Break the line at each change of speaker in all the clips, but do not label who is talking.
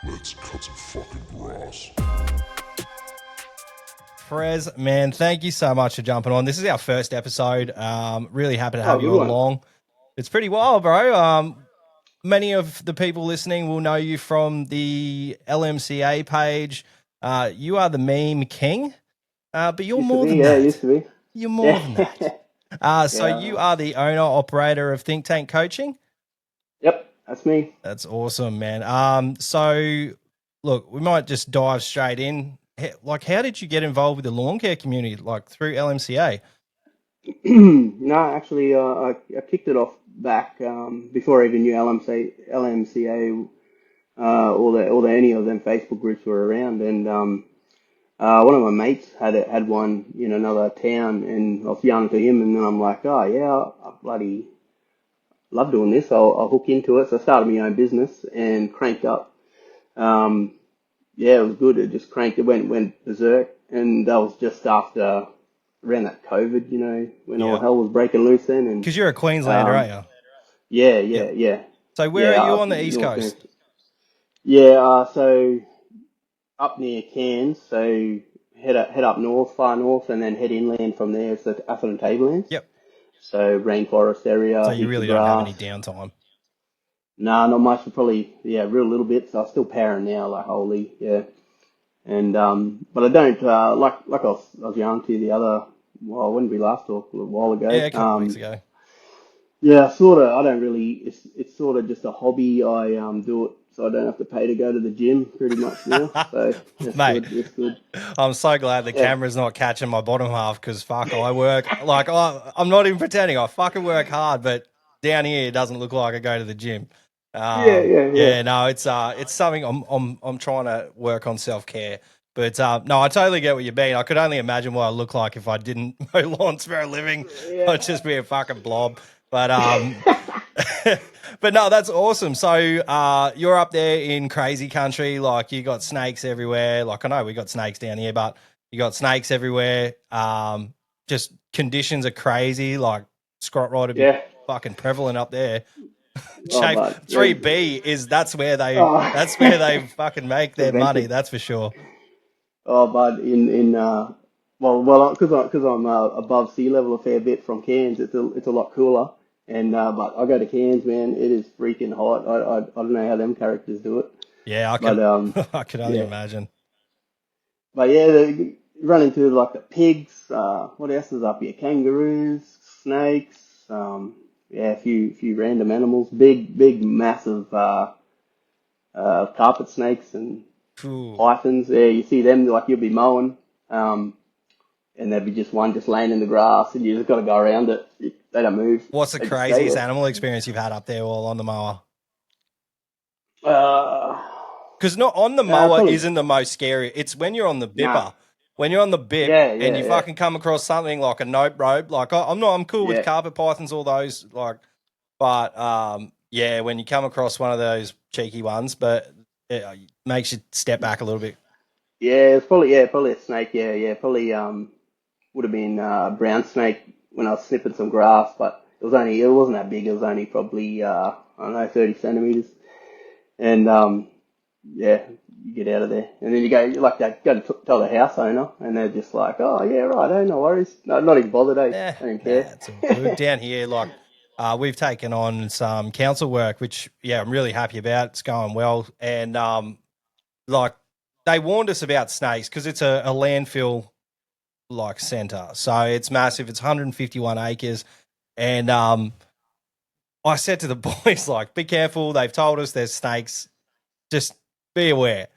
Let's cut some fucking grass.
Prez, man, thank you so much for jumping on. This is our first episode. Really happy to have you
good one.
along. It's pretty wild, bro. Many of the people listening will know you from the LMCA page. You are the meme king, but you're
Used to
more
be,
than
yeah,
that.
used to be.
You're more than
Yeah.
that. So
Yeah.
you are the owner operator of Think Tank Coaching.
Yep, that's me.
That's awesome, man. So look, we might just dive straight in. Like, how did you get involved with the lawn care community, like through LMCA?
No, actually, I kicked it off back before I even knew LMCA, or any of them Facebook groups were around, and one of my mates had one in another town, and I was yelling to him, and then I'm like, oh yeah, I bloody love doing this. I'll hook into it. So I started my own business and cranked up. Um, yeah, it was good. It just cranked. It went berserk, and that was just after around that COVID, when all
Yeah.
hell was breaking loose then. And
Because you're a Queenslander, aren't you?
yeah.
So where are you on the East Coast?
Yeah, so up near Cairns. So head up north, far north, and then head inland from there. So to Atherton Tablelands.
Yep.
So rainforest area.
So you really don't have any downtime.
No, not much. Probably, real little bit. So I'm still powering now, like holy, yeah. And but I don't like I was young to the other. Well, when did we last talk? A little while ago.
Yeah, a couple of weeks ago.
Yeah, sort of. I don't really. It's sort of just a hobby. I do it so I don't have to pay to go to the gym pretty much now. So it's
Mate,
good. It's good.
I'm so glad the camera's not catching my bottom half because fuck, I work like I'm not even pretending. I fucking work hard, but down here it doesn't look like I go to the gym.
Yeah.
No, it's something I'm trying to work on self-care. But no, I totally get what you mean. I could only imagine what I look like if I didn't mow lawns for a living.
Yeah.
I'd just be a fucking blob. But but no, that's awesome. So you're up there in crazy country, like you got snakes everywhere. Like I know we got snakes down here, but you got snakes everywhere. Just conditions are crazy. Like Scott Rod would be
Yeah.
fucking prevalent up there.
Oh,
Shape
but
3B is that's where they fucking make their money. That's for sure.
Oh, but well, because I'm above sea level a fair bit from Cairns, it's a lot cooler. And but I go to Cairns, man. It is freaking hot. I don't know how them characters do it.
Yeah, I could only imagine.
But yeah, you run into like the pigs. What else is up here? Kangaroos, snakes. A few random animals. Big, massive carpet snakes and pythons. Yeah, you see them like you'll be mowing, and there'd be just one just laying in the grass, and you just got to go around it. They don't move.
What's the craziest animal experience you've had up there while on the mower? Because not on the mower isn't the most scary. It's when you're on the bipper.
Nah.
When you're on the bip and you fucking come across something like a nope rope. Like I'm cool with carpet pythons, all those. Like, but when you come across one of those cheeky ones, but it makes you step back a little bit.
Yeah, it's probably a snake. Yeah, probably would have been a brown snake when I was snipping some grass, but it wasn't that big. It was only probably I don't know 30 centimeters, and you get out of there, and then you go to tell the house owner, and they're just like, oh yeah, right, oh no worries, no, not even bothered. I don't care.
It's all good. Down here, like we've taken on some council work, which I'm really happy about. It's going well, and like they warned us about snakes because it's a landfill like centre, so it's massive. It's 151 acres, and I said to the boys, like, be careful. They've told us there's snakes. Just be aware.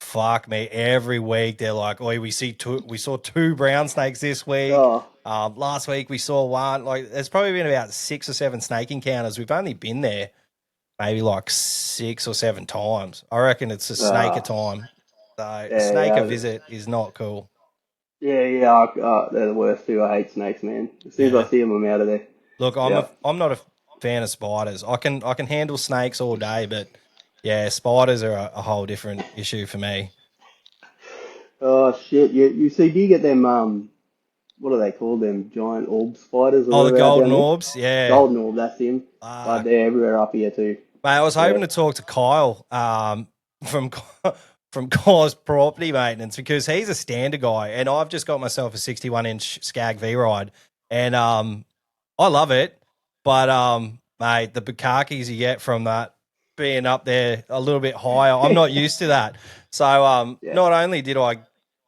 Fuck me. Every week they're like, oh, we saw two brown snakes this week.
Oh.
Last week we saw one. Like, there's probably been about 6 or 7 snake encounters. We've only been there maybe like 6 or 7 times. I reckon it's a snake a time. So a snake a visit is not cool.
Yeah. They're the worst too. I hate snakes, man. As soon as I see them, I'm out of there.
Look, I'm not a fan of spiders. I can handle snakes all day, but yeah, spiders are a whole different issue for me.
Oh shit! You see? Do you get them? What are they called? Them giant orb spiders?
The golden orbs. Yeah,
golden orb. That's him. But they're everywhere up here too.
Mate, I was hoping to talk to Kyle from from Core's property maintenance because he's a standard guy, and I've just got myself a 61-inch Skag V ride, and I love it, but mate, the bukakis you get from that being up there a little bit higher, I'm not used to that. So
Yeah.
not only did I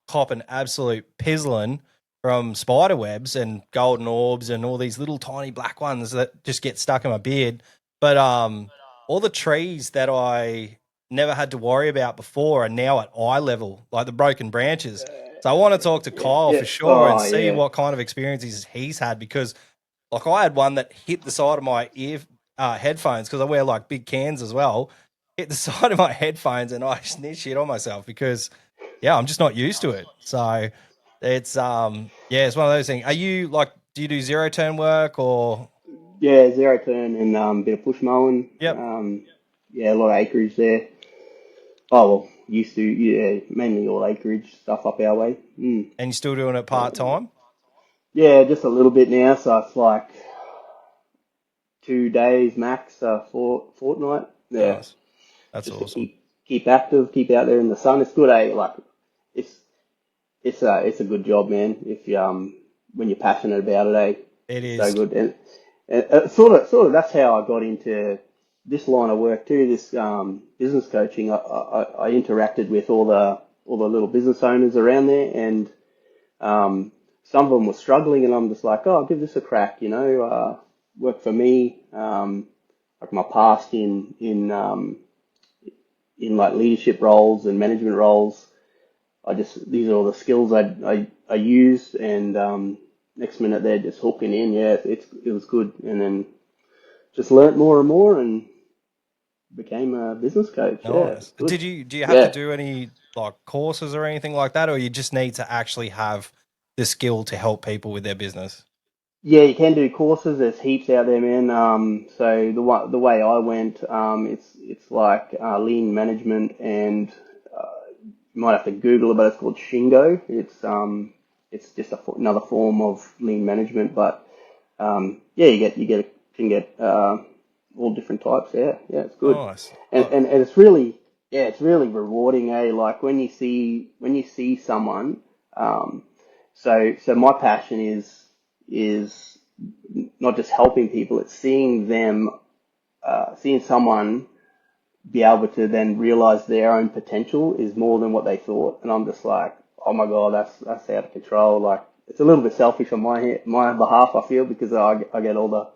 cop an absolute pizzlin from spider webs and golden orbs and all these little tiny black ones that just get stuck in my beard, but all the trees that I never had to worry about before are now at eye level, like the broken branches. So I want to talk to Kyle
Yeah.
for sure and
Oh,
see
yeah.
what kind of experiences he's had because, like, I had one that hit the side of my ear headphones because I wear like big cans as well. Hit the side of my headphones and I sneezed shit on myself because, yeah, I'm just not used to it. So it's yeah, it's one of those things. Are you like, do you do zero turn work or?
Yeah, zero turn and bit of push mowing.
Yep.
Yeah, a lot of acreage there. Oh, well, used to, yeah, mainly all acreage stuff up our way. Mm.
And you're still doing it part time?
Yeah, just a little bit now, so it's like 2 days max, fortnight. Yeah,
Nice. That's
just to
awesome.
keep active, keep out there in the sun. It's good, eh? Like it's it's a good job, man. If you when you're passionate about it, eh?
It
It's so
is.
good, and sort of that's how I got into this line of work too. This business coaching. I interacted with all the little business owners around there, and some of them were struggling, and I'm just like, oh, I'll give this a crack, work for me, like my past in like leadership roles and management roles. These are all the skills I used, and next minute they're just hooking in. Yeah, it was good, and then just learnt more and more, and became a business coach. Yeah,
Nice.
good.
Do you have to
Yeah.
do any like courses or anything like that, or you just need to actually have the skill to help people with their business?
Yeah, you can do courses. There's heaps out there, man. So the way I went, it's like lean management, and you might have to Google it, but it's called Shingo. It's just another form of lean management, but yeah, can get all different types. Yeah, yeah, it's good,
Nice.
and it's really, yeah, it's really rewarding. Like when you see someone. So my passion is not just helping people; it's seeing them, seeing someone be able to then realize their own potential is more than what they thought. And I'm just like, oh my God, that's out of control. Like it's a little bit selfish on my behalf, I feel, because I get all the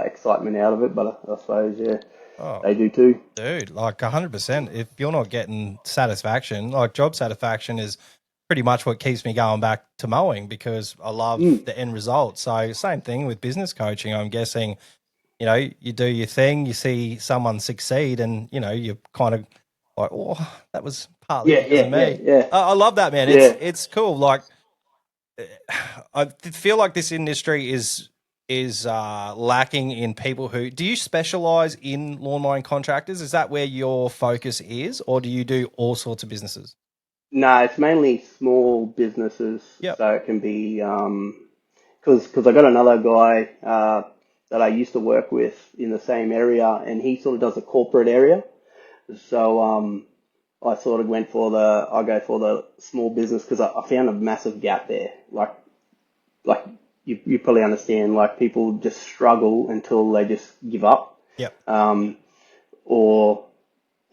excitement out of it. But I suppose, yeah,
Oh,
they do too.
dude, like 100%. If you're not getting satisfaction, like job satisfaction is pretty much what keeps me going back to mowing because I love
Mm.
the end result. So same thing with business coaching. I'm guessing, you know, you do your thing, you see someone succeed, and you know, you kind of like, oh, that was partly
Yeah,
because
yeah,
of
yeah,
me.
yeah,
I love that, man.
yeah.
It's cool. Like, I feel like this industry is lacking in people who. Do you specialize in lawn mowing contractors? Is that where your focus is, or do you do all sorts of businesses?
No, it's mainly small businesses,
Yep.
so it can be because I got another guy that I used to work with in the same area, and he sort of does a corporate area. So I sort of I go for the small business because I found a massive gap there. Like you probably understand, like people just struggle until they just give up,
Yep.
um, or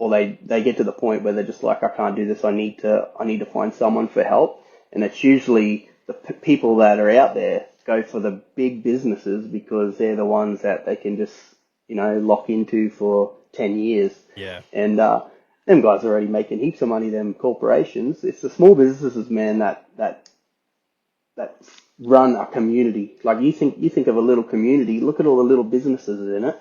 they get to the point where they're just like, I can't do this. I need to find someone for help, and it's usually the people that are out there go for the big businesses because they're the ones that they can just lock into for 10 years,
Yeah.
and them guys are already making heaps of money. Them corporations. It's the small businesses, man, that run a community. Like you think of a little community. Look at all the little businesses in it,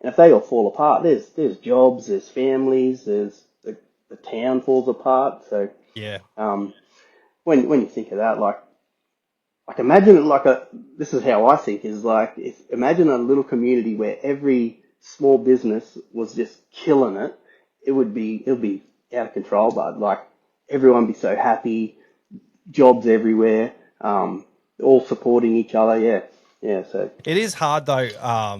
and if they all fall apart, there's jobs, there's families, there's the town falls apart. So
Yeah.
um, when you think of that, like imagine it like a. This is how I think is like imagine a little community where every small business was just killing it. It would be out of control, but like everyone be so happy, jobs everywhere, all supporting each other. Yeah, yeah. So
It is hard though.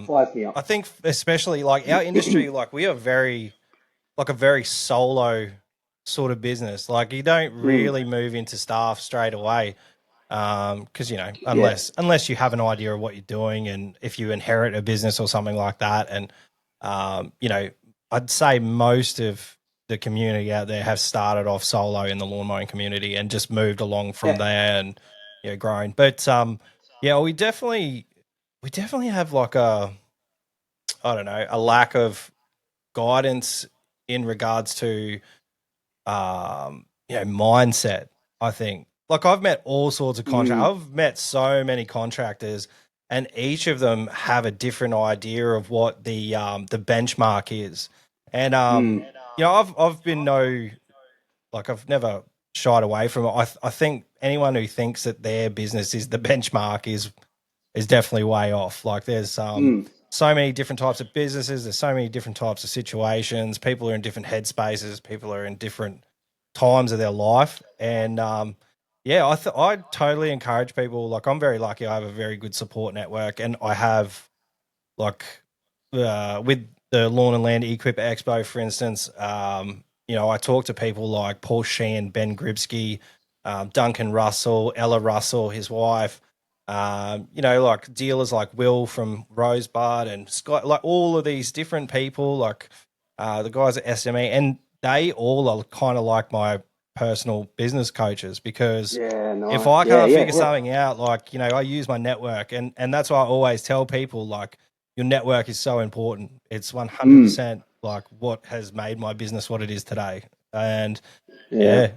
fires me
I
up.
think especially like our industry, like we are very like a very solo sort of business. Like you don't really move into staff straight away. Because unless you have an idea of what you're doing, and if you inherit a business or something like that, and I'd say most of the community out there have started off solo in the lawn mowing community and just moved along from there and grown. But we definitely have like a lack of guidance in regards to mindset. I think like I've met all sorts of I've met so many contractors, and each of them have a different idea of what the benchmark is. And I've been I've never shied away from it. I think anyone who thinks that their business is the benchmark is definitely way off. Like there's so many different types of businesses. There's so many different types of situations. People are in different headspaces. People are in different times of their life. And I totally encourage people. Like I'm very lucky. I have a very good support network, and I have with the Lawn and Land Equip Expo, for instance, I talk to people like Paul Sheehan, Ben Gribski, Duncan Russell, Ella Russell, his wife, like dealers like Will from Rosebud and Scott, like all of these different people, like the guys at SME, and they all are kind of like my personal business coaches, because if I can't figure something out, like, I use my network, and that's why I always tell people, like, your network is so important. It's 100% like what has made my business what it is today. And it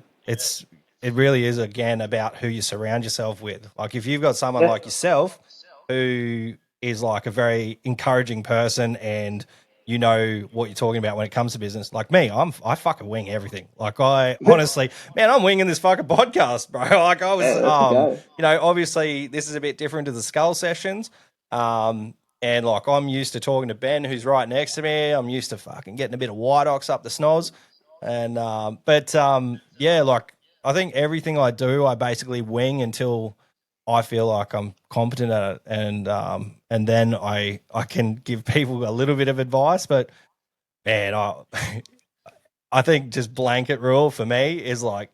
really is, again, about who you surround yourself with. Like if you've got someone like yourself who is like a very encouraging person, and you know what you're talking about when it comes to business. Like me, I fucking wing everything. Like I honestly, man, I'm winging this fucking podcast, bro. Like I was, obviously this is a bit different to the Skull sessions. And like I'm used to talking to Ben, who's right next to me. I'm used to fucking getting a bit of white ox up the snoz. And like I think everything I do, I basically wing until I feel like I'm competent at it, and then I can give people a little bit of advice. But man, I think just blanket rule for me is like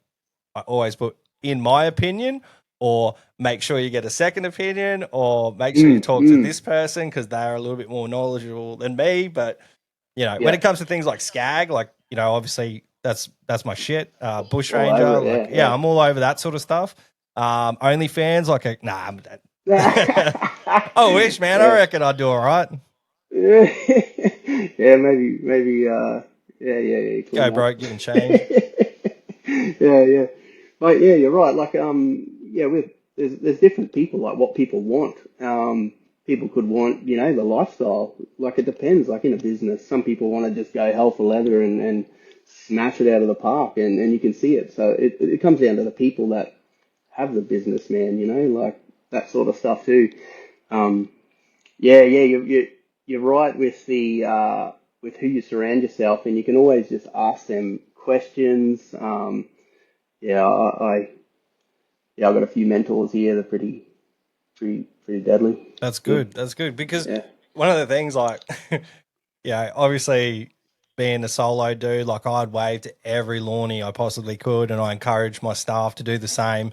I always put in my opinion, or make sure you get a second opinion, or make sure you talk to this person because they're a little bit more knowledgeable than me. But when it comes to things like Skag, like obviously that's my shit. Bush Ranger, I'm all over that sort of stuff. OnlyFans, I wish, man. I reckon I'd do all right.
Maybe.
Go broke, give and change.
Yeah. Like, you're right. Like, there's different people, like what people want. People could want, the lifestyle. Like it depends. Like in a business, some people want to just go hell for leather and smash it out of the park, and you can see it. So it comes down to the people that have the business, man. Like that sort of stuff too. You're right with the with who you surround yourself, and you can always just ask them questions. I've got a few mentors here. They're pretty deadly.
That's good. That's good, because one of the things, like, obviously being a solo dude, like I'd wave to every lawnie I possibly could, and I encourage my staff to do the same.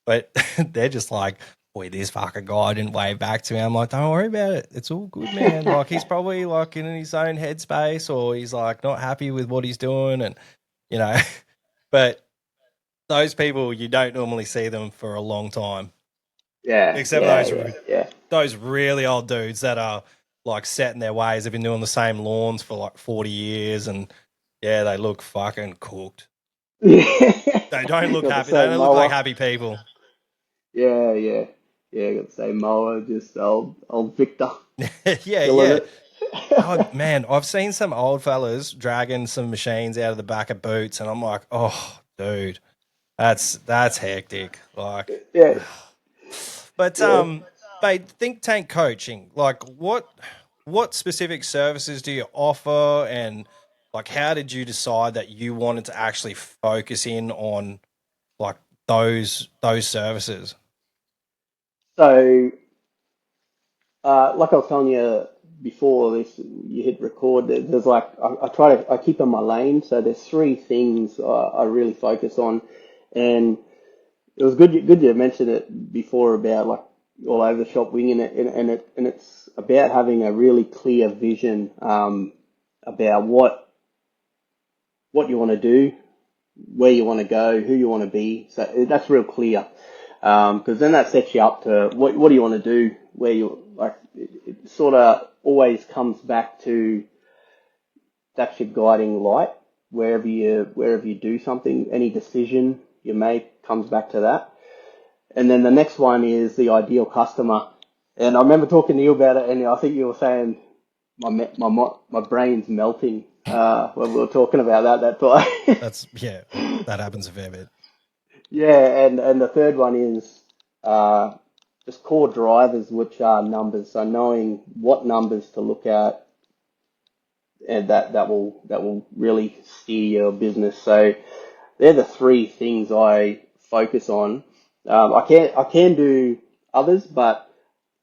But they're just like, boy, this fucking guy didn't wave back to me. I'm like, don't worry about it. It's all good, man. Like he's probably like in his own headspace, or he's like not happy with what he's doing, and but those people, you don't normally see them for a long time.
Yeah.
Except those really old dudes that are like set in their ways. They've been doing the same lawns for like 40 years, and they look fucking cooked. They don't look happy. They don't look like happy people.
Yeah. I got the same mower, just old Victor.
Yeah. Oh, man, I've seen some old fellas dragging some machines out of the back of boots, and I'm like, oh, dude, that's hectic. Like, But mate, think tank coaching, like what specific services do you offer, and like how did you decide that you wanted to actually focus in on like those services?
So, like I was telling you before this, you hit record. There's like I keep in my lane. So there's three things I really focus on, and it was good you mentioned it before about like all over the shop winging it, and it's about having a really clear vision about what you want to do, where you want to go, who you want to be. So that's real clear, because then that sets you up to what do you want to do, where you like. It sort of always comes back to that's your guiding light. Wherever you do something, any decision you make comes back to that. And then the next one is the ideal customer. And I remember talking to you about it, and I think you were saying my brain's melting when we were talking about that time.
That happens a fair bit.
Yeah, and the third one is just core drivers, which are numbers. So knowing what numbers to look at, and that will really steer your business. So they're the three things I focus on. I can do others, but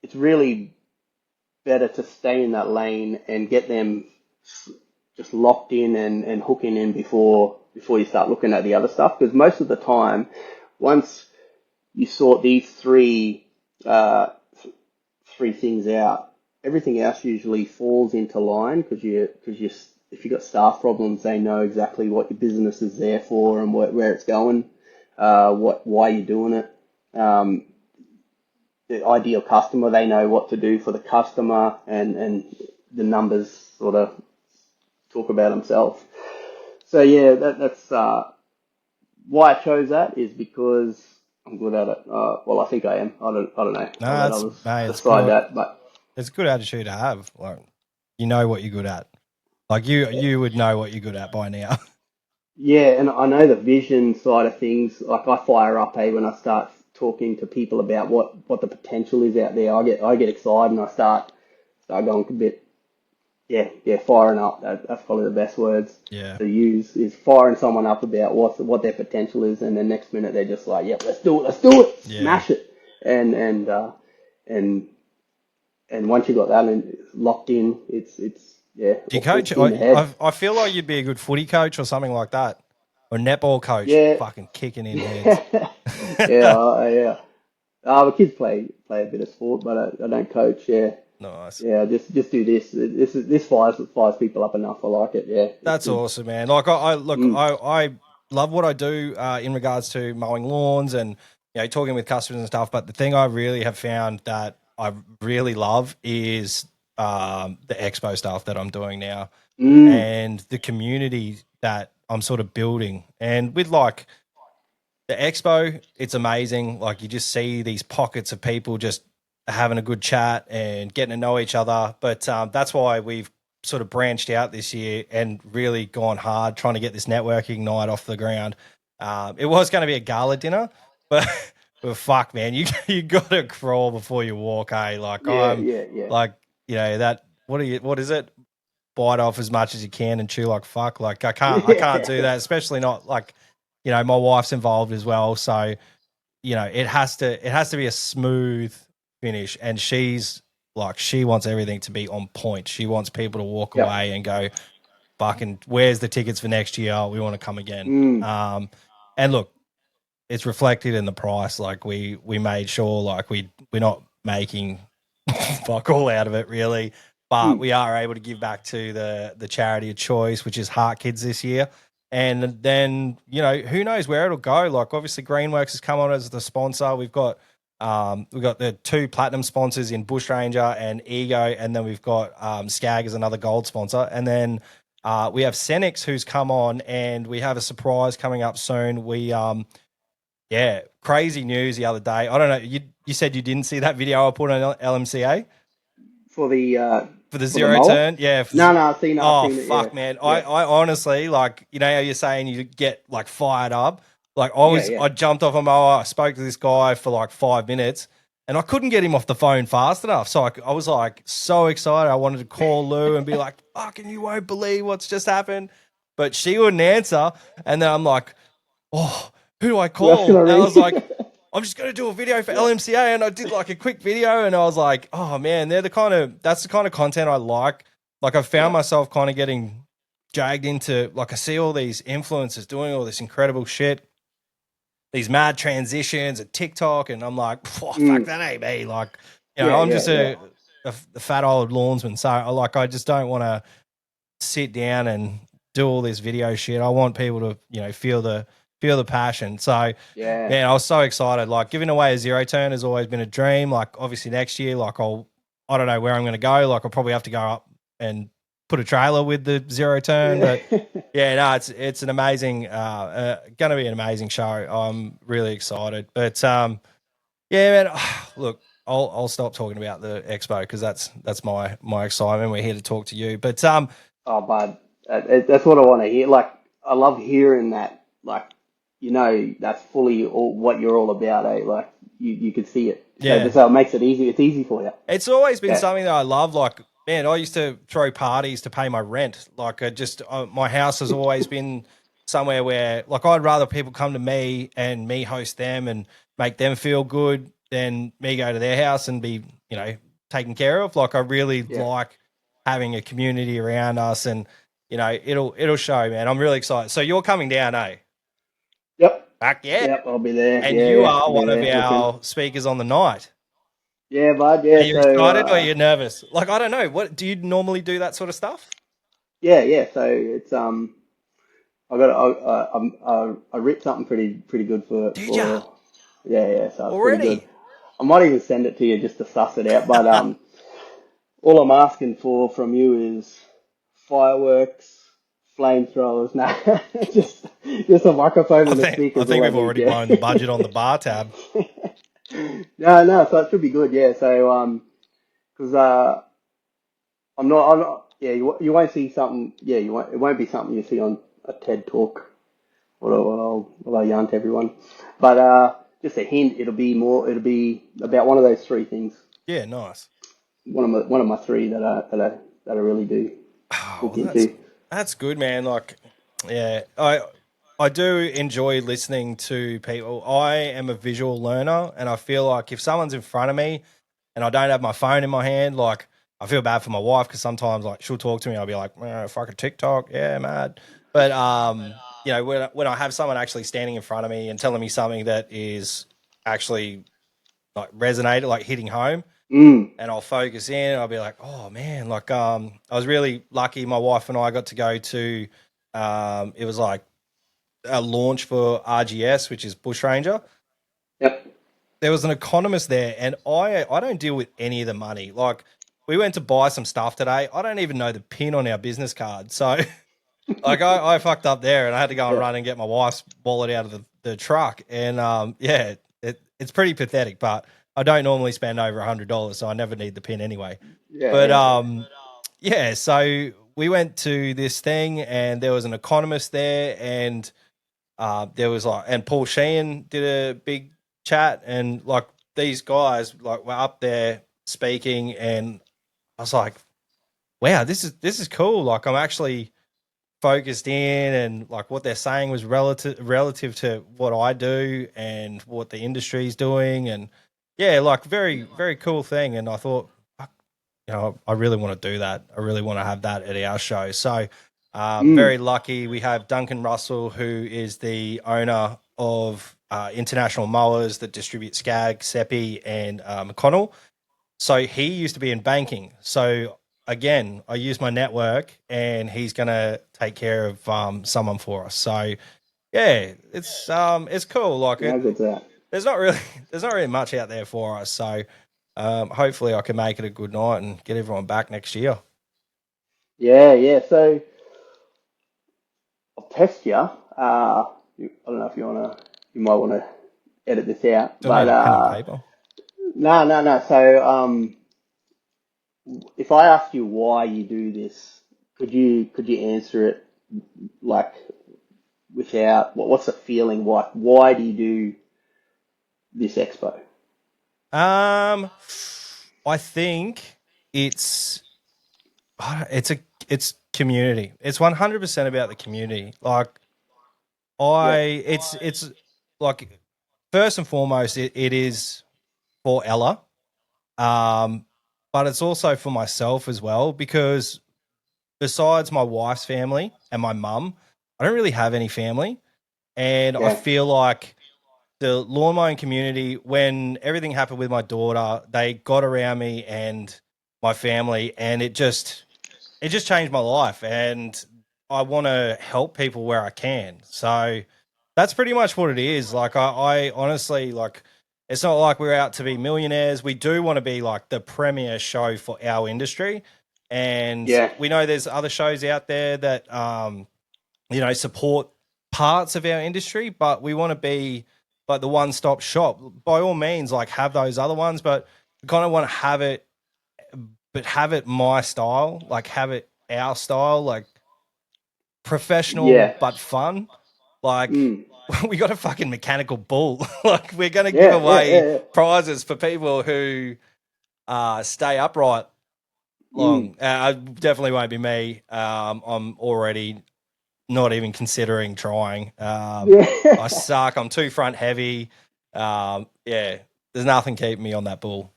it's really better to stay in that lane and get them just locked in and hooking in before you start looking at the other stuff. Because most of the time, once you sort these three things out, everything else usually falls into line, because if you've got staff problems, they know exactly what your business is there for and where it's going, why you're doing it. The ideal customer, they know what to do for the customer, and the numbers sort of talk about themselves. So yeah, that's why I chose that, is because I'm good at it. Well, I think I am. I don't know. But
it's a good attitude to have. Like, you know what you're good at. Like you would know what you're good at by now.
Yeah, and I know the vision side of things. Like, I fire up when I start talking to people about what the potential is out there. I get excited, and I start going a bit. Yeah, firing up. That's probably the best words to use, is firing someone up about what their potential is, and the next minute they're just like, "Yep, let's do it, smash it." And once you got that and locked in, it's
Do you coach? I feel like you'd be a good footy coach or something like that, or netball coach.
Yeah,
fucking kicking in heads.
yeah. The kids play a bit of sport, but I don't coach. Yeah.
Nice.
Yeah, just do this. This fires people up enough. I like it. Yeah,
that's awesome, man. Like I love what I do in regards to mowing lawns and talking with customers and stuff. But the thing I really have found that I really love is the expo stuff that I'm doing now, and the community that I'm sort of building. And with like the expo, it's amazing. Like, you just see these pockets of people just having a good chat and getting to know each other. But that's why we've sort of branched out this year and really gone hard trying to get this networking night off the ground. It was going to be a gala dinner, but fuck, man, you got to crawl before you walk, eh? Like, like, that, what is it? Bite off as much as you can and chew like fuck. Like, I can't do that, especially not like, my wife's involved as well. So, it has to be a smooth finish, and she's like, she wants everything to be on point. She wants people to walk away and go, fucking, where's the tickets for next year? We want to come again. And look, it's reflected in the price. Like, we made sure, like, we're not making fuck all out of it really, but we are able to give back to the charity of choice, which is Heart Kids this year. And then, who knows where it'll go. Like, obviously Greenworks has come on as the sponsor. We've got the 2 platinum sponsors in Bushranger and Ego, and then we've got Skag as another gold sponsor. And then we have Senix who's come on, and we have a surprise coming up soon. We crazy news the other day. I don't know, you said you didn't see that video I put on LMCA?
For the
zero turn? Yeah.
No, I've seen it.
Oh, fuck, man. Yeah. I honestly, like, how you're saying you get, like, fired up. Like, I jumped off a mower, I spoke to this guy for, like, 5 minutes, and I couldn't get him off the phone fast enough. So I was, like, so excited. I wanted to call Lou and be like, fucking, you won't believe what's just happened. But she wouldn't answer. And then I'm like, oh, who do I call? And I was like, I'm just going to do a video for LMCA. And I did like a quick video and I was like, oh man, that's the kind of content I like. Like I found myself kind of getting dragged into, like I see all these influencers doing all this incredible shit, these mad transitions at TikTok. And I'm like, fuck that ain't me. Like, I'm just a fat old lawnsman. So I just don't want to sit down and do all this video shit. I want people to, feel the passion. So man, I was so excited. Like giving away a zero turn has always been a dream. Like obviously next year, like I don't know where I'm going to go. Like I'll probably have to go up and put a trailer with the zero turn, but it's an amazing, going to be an amazing show. I'm really excited, but man, look, I'll stop talking about the expo because that's my excitement. We're here to talk to you, but
oh, bud, that's what I want to hear. Like I love hearing that. Like that's fully what you're all about. Like you can see it. So it makes it easy. It's easy for you.
It's always been something that I love. Like, man, I used to throw parties to pay my rent. Like, my house has always been somewhere where, like, I'd rather people come to me and me host them and make them feel good than me go to their house and be, taken care of. Like, I really like having a community around us, and it'll show, man. I'm really excited. So you're coming down, eh?
Yep.
Back,
Yep, I'll be there.
And you are one of our speakers on the night.
Yeah, bud. Yeah.
Are you excited or are you nervous? Like, I don't know. What do you normally do that sort of stuff?
Yeah. So it's I ripped something pretty good for.
Did ya?
Yeah. So it's
Already?
pretty good. I might even send it to you just to suss it out. But all I'm asking from you is fireworks, flamethrowers. Nah, just a microphone and a speaker.
I think we've already blown the budget on the bar tab.
No. So it should be good. Yeah. So because I'm not. Yeah, you won't see something. Yeah, you won't. It won't be something you see on a TED talk. What I'll yarn to everyone. But just a hint. It'll be about one of those three things.
Yeah, nice.
One of my three that I really do look into.
That's good, man. Like, yeah, I do enjoy listening to people. I am a visual learner, and I feel like if someone's in front of me and I don't have my phone in my hand, like I feel bad for my wife because sometimes like she'll talk to me, I'll be like, fucking TikTok, yeah, mad. But when I have someone actually standing in front of me and telling me something that is actually like resonated, like hitting home, and I'll focus in, and I'll be like, oh man, like I was really lucky. My wife and I got to go to it was like a launch for RGS, which is Bush Ranger.
Yep.
There was an economist there, and I don't deal with any of the money. Like, we went to buy some stuff today. I don't even know the pin on our business card. So, like, I fucked up there, and I had to go and run and get my wife's wallet out of the truck. And, it's pretty pathetic, but I don't normally spend over $100, so I never need the pin anyway. So we went to this thing, and there was an economist there, and there was and Paul Sheehan did a big chat, and like these guys like were up there speaking, and I was like, wow, this is cool. Like I'm actually focused in, and like what they're saying was relative to what I do and what the industry's doing, and like very, very cool thing. And I thought, fuck, I really want to do that. I really want to have that at our show. So very lucky. We have Duncan Russell, who is the owner of International Mowers that distribute Skag, Seppi, and McConnell. So he used to be in banking. So again, I use my network, and he's going to take care of someone for us. So yeah, it's cool. Like there's not really much out there for us. So hopefully I can make it a good night and get everyone back next year.
Yeah. So I'll test you. I don't know if you might want to edit this out.
Don't need a pen and paper.
No. So if I asked you why you do this, could you answer it like without what's the feeling? Why do you do this expo?
I think it's community. It's 100% about the community. Like it's like first and foremost, it is for Ella, but it's also for myself as well, because besides my wife's family and my mum, I don't really have any family. And I
Yeah.
feel like the lawn mowing community, when everything happened with my daughter, they got around me and my family, and it just changed my life. And I want to help people where I can. So that's pretty much what it is. Like I honestly, like, it's not like we're out to be millionaires. We do want to be like the premier show for our industry. And
Yeah.
we know there's other shows out there that support parts of our industry, but we want to be like the one-stop shop. By all means, like, have those other ones, but we kind of want to have it, but have it my style, like have it our style, like professional
Yeah.
but fun. Like,
Mm.
we got a fucking mechanical bull. Like, we're going to give
Yeah, yeah,
away
yeah, yeah.
prizes for people who stay upright long.
Mm.
Definitely won't be me. I'm already not even considering trying. I
Yeah.
suck. I'm too front heavy. Yeah, there's nothing keeping me on that bull.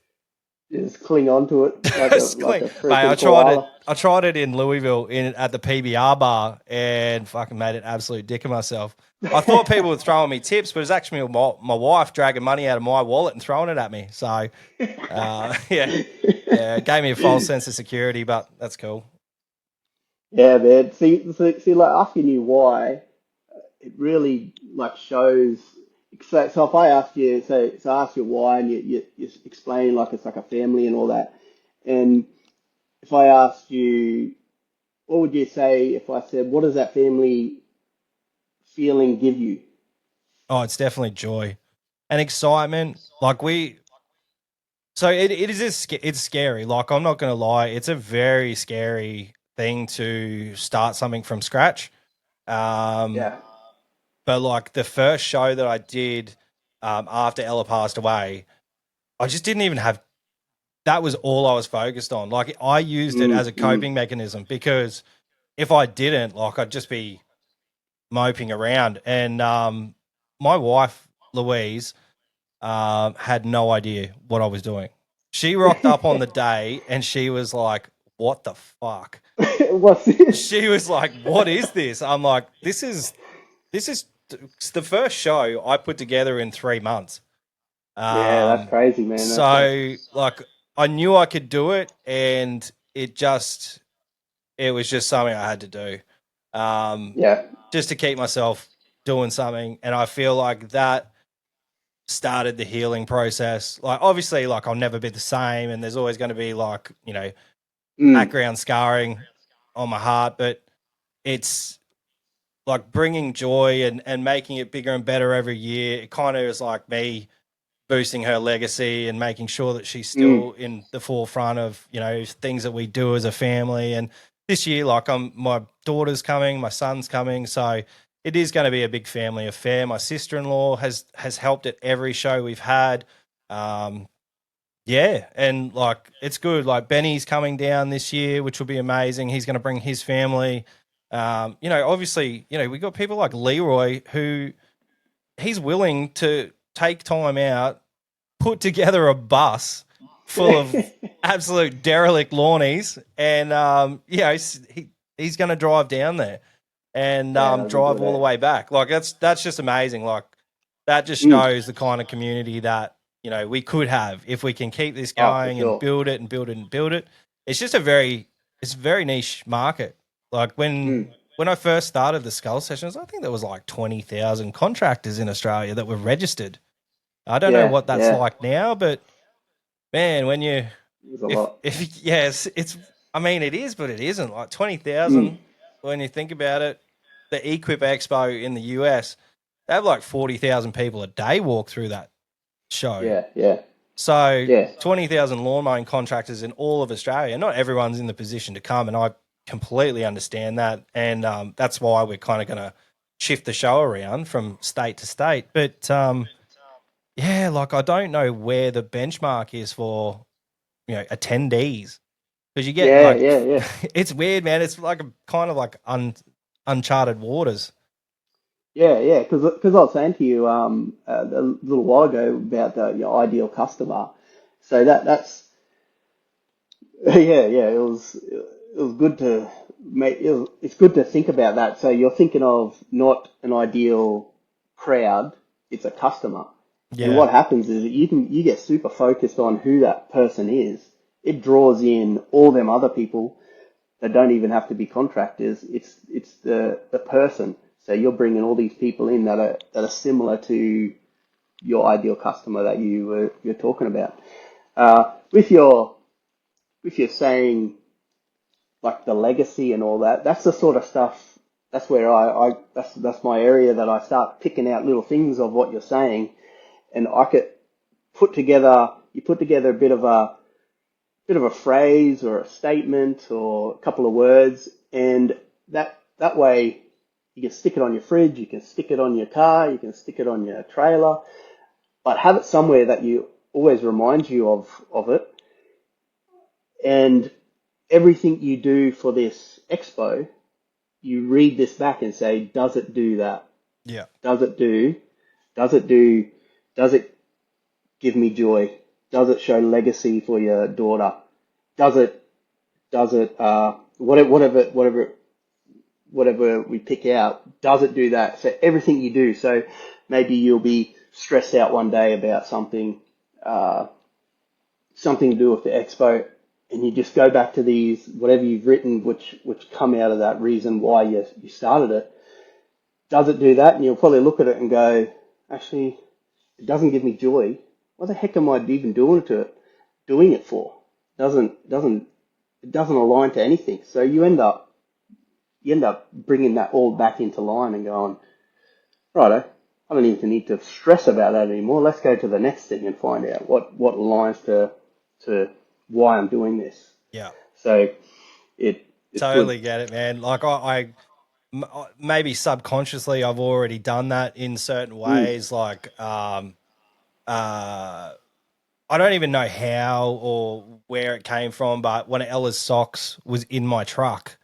Just cling on to it
It's
like
clean.
a
Mate, I
freaking
tried it.
koala.
I tried it in Louisville at the PBR bar, and fucking made an absolute dick of myself. I thought people were throwing me tips, but it was actually my wife dragging money out of my wallet and throwing it at me. So, yeah, it gave me a false sense of security, but that's cool.
Yeah, man. See, like asking you why, it really like shows. So if I ask you, so I ask you why, and you explain like it's like a family and all that, and if I asked you, what would you say if I said, what does that family feeling give you?
Oh, it's definitely joy and excitement. Like so it is it's scary. Like, I'm not gonna lie, it's a very scary thing to start something from scratch. Um,
Yeah.
but like the first show that I did after Ella passed away, I just didn't even have. That was all I was focused on. Like, I used it as a
Mm.
coping mechanism, because if I didn't, like, I'd just be moping around. And my wife Louise had no idea what I was doing. She rocked up on the day and she was like, "What the fuck?"
What's this?
She was like, "What is this?" I'm like, "This is the first show I put together in 3 months."
Yeah, that's
Um,
crazy, man. That's
so like, I knew I could do it, and it was just something I had to do, um,
yeah.
just to keep myself doing something. And I feel like that started the healing process. Like, obviously, like, I'll never be the same, and there's always going to be, like,
Mm.
background scarring on my heart, but it's like bringing joy and making it bigger and better every year. It kind of is like me boosting her legacy and making sure that she's
Mm.
still in the forefront of, things that we do as a family. And this year, like, my daughter's coming, my son's coming, so it is going to be a big family affair. My sister-in-law has helped at every show we've had. Um, yeah, and like, it's good. Like, Benny's coming down this year, which will be amazing. He's going to bring his family. Obviously, we got people like Leroy, who he's willing to take time out, put together a bus full of absolute derelict lawnies, and he's going to drive down there and
Yeah, that'd be
drive
good,
all the
eh?
way back. Like, that's just amazing. Like, that just
Mm.
shows the kind of community that we could have if we can keep this
Oh, for
going and
sure.
build it and build it and build it. It's just it's a very niche market. Like,
Mm.
when I first started the Skull Sessions, I think there was like 20,000 contractors in Australia that were registered. I don't know
Yeah,
what that's
yeah.
like now, but man, when you
There's a lot.
if yes, it's I mean, it is, but it isn't. Like,
Mm.
20,000 when you think about it. The Equip Expo in the US, they have like 40,000 people a day walk through that show.
Yeah, yeah,
So
yeah.
20,000 lawn mowing contractors in all of Australia. Not everyone's in the position to come, and I completely understand that. And that's why we're kind of going to shift the show around from state to state. But yeah, like, I don't know where the benchmark is for attendees, because you get
Yeah,
like
yeah, yeah.
it's weird, man. It's like a kind of like uncharted waters.
Yeah. Because I was saying to you a little while ago about your ideal customer. So that's yeah. It was good to make. It's good to think about that. So you're thinking of not an ideal crowd; it's a customer. And
Yeah,
what happens is that you get super focused on who that person is. It draws in all them other people that don't even have to be contractors. It's the person. So you're bringing all these people in that are similar to your ideal customer that you're talking about. With your saying like the legacy and all that, that's the sort of stuff. That's where that's my area that I start picking out little things of what you're saying, and I could put together a bit of a phrase or a statement or a couple of words, and that way you can stick it on your fridge, you can stick it on your car, you can stick it on your trailer, but have it somewhere that you always reminds you of it. And everything you do for this expo, you read this back and say, does it do that?
yeah,
Does it do? Does it do? Does it give me joy? Does it show legacy for your daughter? Does it whatever we pick out, does it do that? So everything you do. So maybe you'll be stressed out one day about uh, something to do with the expo, and you just go back to these whatever you've written, which come out of that reason why you started it. Does it do that? And you'll probably look at it and go, actually, it doesn't give me joy. What the heck am I even doing it for? It doesn't align to anything. So you end up bringing that all back into line and going, righto, I don't even need to stress about that anymore. Let's go to the next thing and find out what aligns to why I'm doing this.
yeah.
So it's good.
Totally get it, man. Like maybe subconsciously I've already done that in certain
Mm,
ways. Like uh, I don't even know how or where it came from, but one of Ella's socks was in my truck,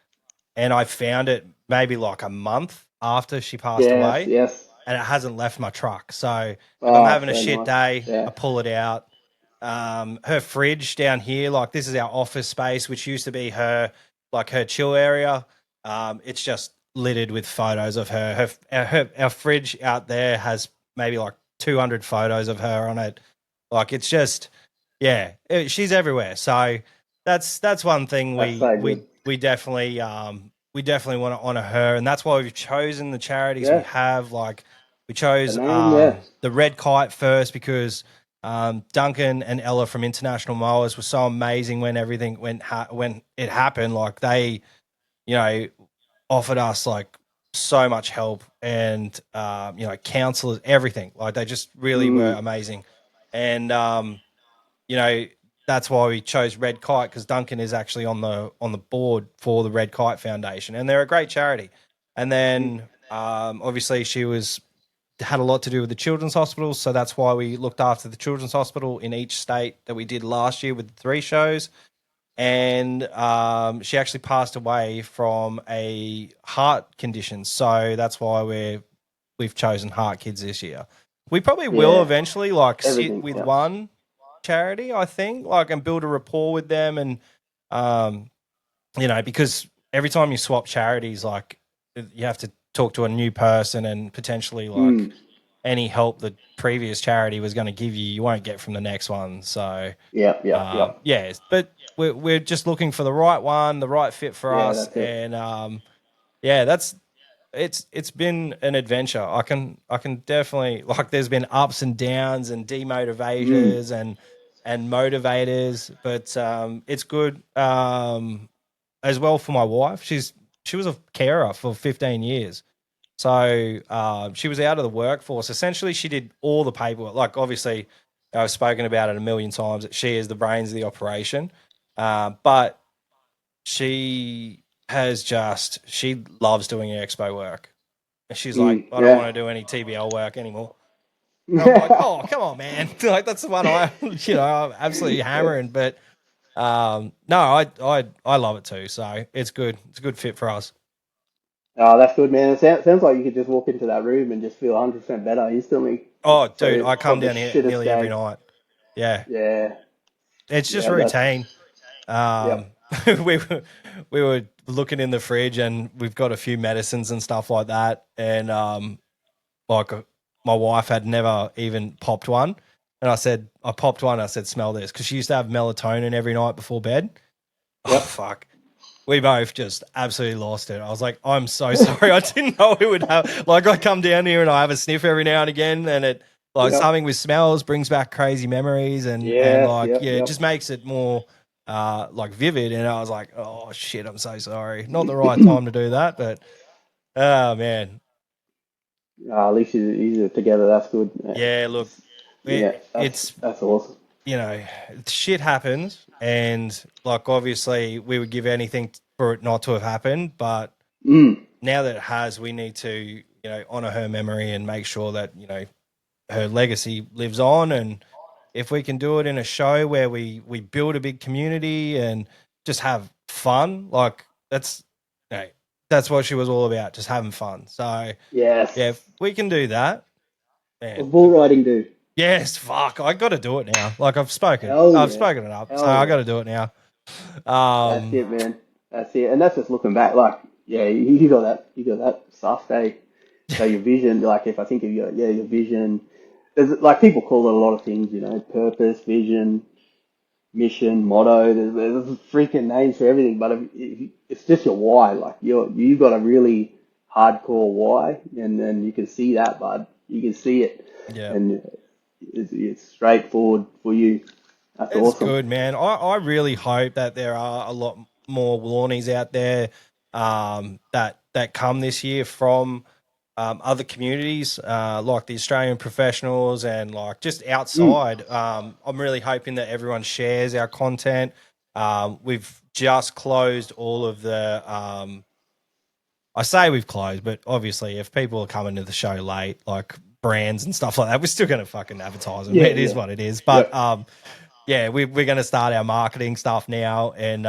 and I found it maybe like a month after she passed
yes,
away,
yes.
and it hasn't left my truck. So if I'm
Ah,
having a
so
shit
nice.
day, I
Yeah.
pull it out. Her fridge down here, like this is our office space, which used to be her chill area. It's just littered with photos of her. Our fridge out there has maybe like 200 photos of her on it. Like it's just, yeah, she's everywhere. So that's one thing
That's
we
so good.
we we definitely we definitely want to honor her, and that's why we've chosen the charities we
Yeah.
have. Like we
The
chose
name, yeah.
the Red Kite first because Duncan and Ella from International Mowers were so amazing when everything when it happened. Like they, you know, offered us like so much help and counselors, everything. Like they just really were
Mm,
amazing, and you know that's why we chose Red Kite because Duncan is actually on the board for the Red Kite Foundation, and they're a great charity. And
mm,
then obviously she was had a lot to do with the children's hospitals, so that's why we looked after the children's hospital in each state that we did last year with the 3 shows. And she actually passed away from a heart condition, so that's why we've chosen Heart Kids this year. We probably will
yeah.
eventually like sit
Everything
with
helps.
one charity, I think, like and build a rapport with them, and um, because every time you swap charities, like you have to talk to a new person and potentially like
Mm,
any help the previous charity was going to give you, you won't get from the next one. So,
yep.
yeah, but we're just looking for the right one, the right fit for
Yeah,
us,
that's it.
and yeah, that's it's been an adventure. I can definitely like. There's been ups and downs and
Mm,
demotivators and motivators, but it's good as well for my wife. She was a carer for 15 years. So she was out of the workforce. Essentially, she did all the paperwork. Like, obviously, I've spoken about it a million times that she is the brains of the operation. But she loves doing expo work. And she's like, I don't
yeah.
want to do any TBL work anymore. And I'm like, oh, come on, man. Like, that's the one I'm absolutely hammering. But no, I love it too. So it's good. It's a good fit for us.
Oh, that's good, man. It sounds like you could just walk into that room and just feel 100% better instantly.
Oh, dude,
So
I come
from the
down here
shittest
nearly every
day.
night. Yeah,
Yeah,
it's just
yeah, that's
routine.
yep,
We were looking in the fridge, and we've got a few medicines and stuff like that. And like my wife had never even popped one, and I popped one. I said, smell this, because she used to have melatonin every night before bed. Oh
yep,
fuck. We both just absolutely lost it. I was like, I'm so sorry. I didn't know it would have, like, I come down here and I have a sniff every now and again, and it, like,
yep,
something with smells brings back crazy memories, and
yes,
like,
yep,
yeah, it
yep.
just makes it more like vivid. And I was like, oh shit, I'm so sorry. Not the right time to do that, but oh man.
At least you're together. That's good.
Yeah, look,
Yeah,
it's,
that's awesome.
you know, shit happens, and like, obviously we would give anything for it not to have happened, but
Mm,
now that it has, we need to, honor her memory and make sure that, her legacy lives on. And if we can do it in a show where we build a big community and just have fun, like you know, that's what she was all about, just having fun. So
yes.
yeah, if we can do that,
What's
man.
bull riding do?
Yes, fuck, I got to do it now. Like,
Hell
I've
yeah,
spoken it up, so
hell
I
yeah.
got to do it now.
That's
Um,
it, man. That's it. And that's just looking back. Like, yeah, you got that stuff, eh? So your vision, like if I think of your vision, there's like people call it a lot of things, purpose, vision, mission, motto. There's freaking names for everything, but if it's just your why. Like you got a really hardcore why, and then you can see that, bud. You can see it,
yeah.
and it's straightforward for you. That's
It's
awesome.
good, man. I really hope that there are a lot more Warnies out there that come this year from other communities, like the Australian professionals, and like just
Mm,
outside. I'm really hoping that everyone shares our content. We've just closed all of the. I say we've closed, but obviously, if people are coming to the show late, like brands and stuff like that, we're still going to fucking advertise them.
yeah,
It is
yeah,
what it is. But
yep.
yeah, we're going to start our marketing stuff now. And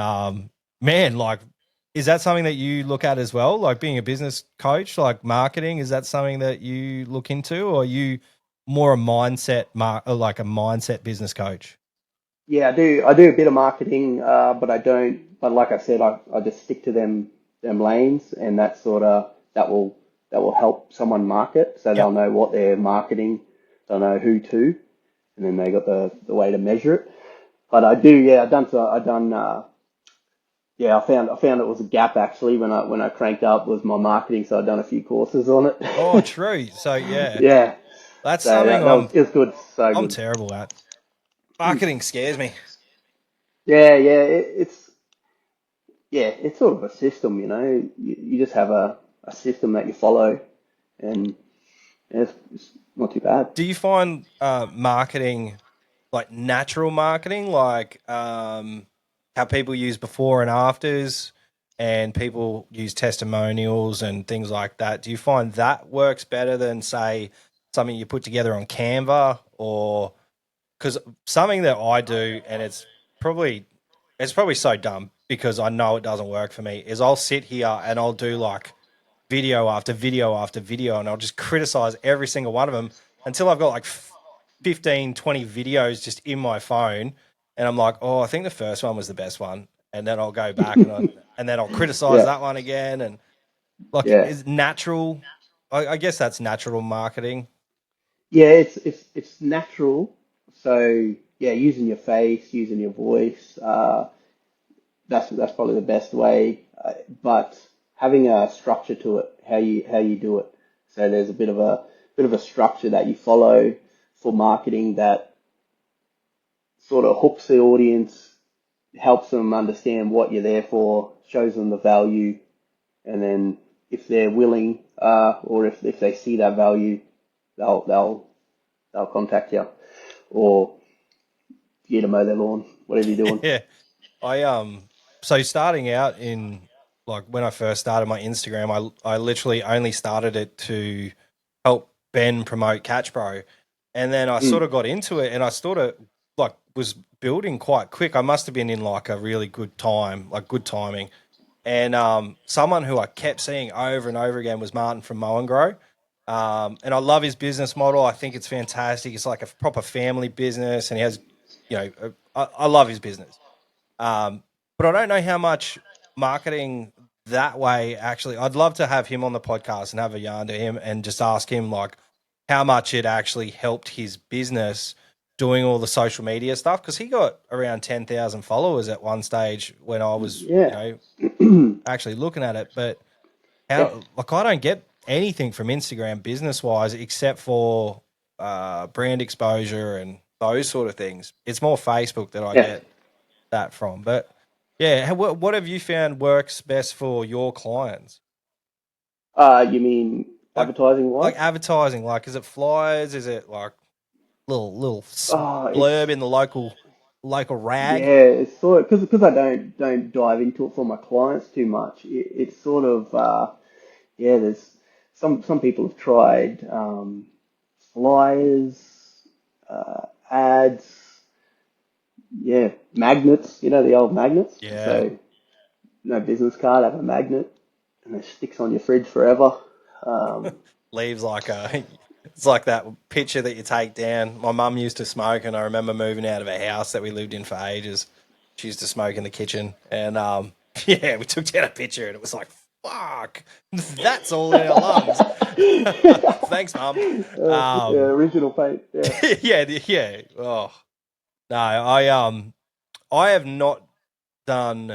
man, like, is that something that you look at as well? Like, being a business coach, like marketing, is that something that you look into, or are you more a like a mindset business coach?
Yeah, I do. I do a bit of marketing, but I don't. But like I said, I just stick to them lanes, and that will help someone market, so they'll
Yep.
know what they're marketing, they'll know who to, and then they got the way to measure it. But I do. Yeah, I done. Yeah, I found it was a gap actually when I cranked up was my marketing, so I done a few courses on
Oh,
it.
true. So yeah,
Yeah,
that's
so
something
that was it was good, so
I'm
good.
terrible at. Marketing scares me.
Yeah, yeah, it's sort of a system, you just have a system that you follow, and yeah, it's not too bad.
Do you find marketing like natural marketing, like how people use before and afters, and people use testimonials and things like that? Do you find that works better than, say, something you put together on Canva? Or because something that I do, and it's probably so dumb because I know it doesn't work for me, is I'll sit here and I'll do like video after video after video, and I'll just criticize every single one of them until I've got like 15, 20 videos just in my phone. And I'm like, oh, I think the first one was the best one. And then I'll go back and then I'll criticize
Yeah,
that one again. And like,
yeah,
is natural, I guess that's natural marketing.
yeah. It's natural. So yeah, using your face, using your voice. That's probably the best way. But having a structure to it, how you do it. So there's a bit of a structure that you follow for marketing that sort of hooks the audience, helps them understand what you're there for, shows them the value, and then if they're willing, or if they see that value, they'll they'll they'll contact you, or you to mow their lawn, whatever you're doing.
Yeah. I so starting out in, like, when I first started my Instagram, I literally only started it to help Ben promote Catch Pro. And then I sort
Mm,
of got into it, and I sort of like was building quite quick. I must have been in like a really good time, like good timing. And someone who I kept seeing over and over again was Martin from Mow and Grow. And I love his business model. I think it's fantastic. It's like a proper family business, and he has, I love his business. But I don't know how much marketing that way actually. I'd love to have him on the podcast and have a yarn to him and just ask him like how much it actually helped his business doing all the social media stuff, because he got around 10,000 followers at one stage when I was actually looking at it. But how like I don't get anything from Instagram business wise except for brand exposure and those sort of things. It's more Facebook that I get that from. But yeah, what have you found works best for your clients?
You mean
Like
advertising wise?
like advertising, like is it flyers? Is it like little
It's
blurb in the local rag?
yeah, it's sort of because I don't dive into it for my clients too much. It's sort of there's some people have tried flyers, ads, magnets. You know the old magnets.
Yeah.
So no business card, have a magnet, and it sticks on your fridge forever.
Leaves like it's like that picture that you take down. My mum used to smoke, and I remember moving out of a house that we lived in for ages. She used to smoke in the kitchen, and yeah, we took down a picture, and it was like, fuck, that's all in our lungs. Thanks, mum.
Original paint. Yeah.
Yeah. Oh no, I have not done.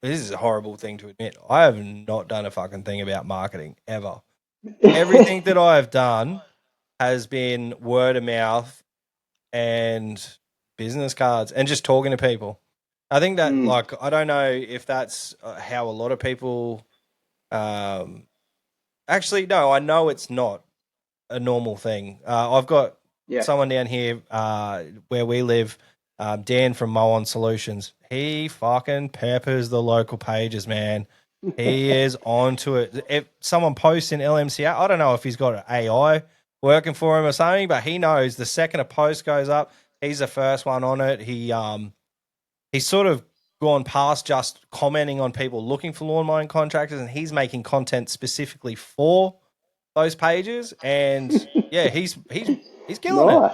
This is a horrible thing to admit. I have not done a fucking thing about marketing ever. Everything that I have done has been word of mouth and business cards and just talking to people. I think that, like, I don't know if that's how a lot of people. Actually, no, I know it's not a normal thing. I've got someone down here where we live, Dan from Mow On Solutions. He fucking peppers the local pages, man. He is onto it. If someone posts in LMCA, I don't know if he's got an AI working for him or something, but he knows the second a post goes up, he's the first one on it. He's sort of gone past just commenting on people looking for lawn mowing contractors, and he's making content specifically for those pages. And yeah, he's killing it.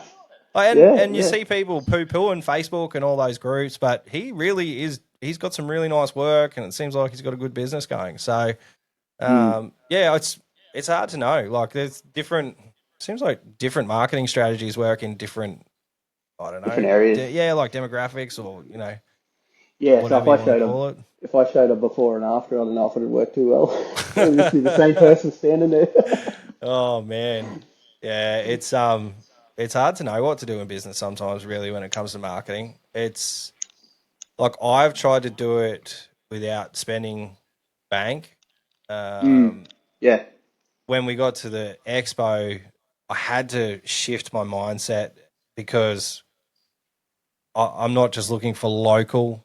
Nice.
And you see people poo-pooing Facebook and all those groups, but he really is. He's got some really nice work, and it seems like he's got a good business going. So, it's hard to know. Like, there's different. Seems like different marketing strategies work in different. I don't know.
Different areas.
Like demographics or
Yeah. So
whatever you want to call it.
if I showed a before and after, I don't know if it would work too well. It would just be the same person standing there.
Oh man, yeah. It's hard to know what to do in business sometimes. Really, when it comes to marketing, it's. Like I've tried to do it without spending bank.
Yeah.
When we got to the expo, I had to shift my mindset because I'm not just looking for local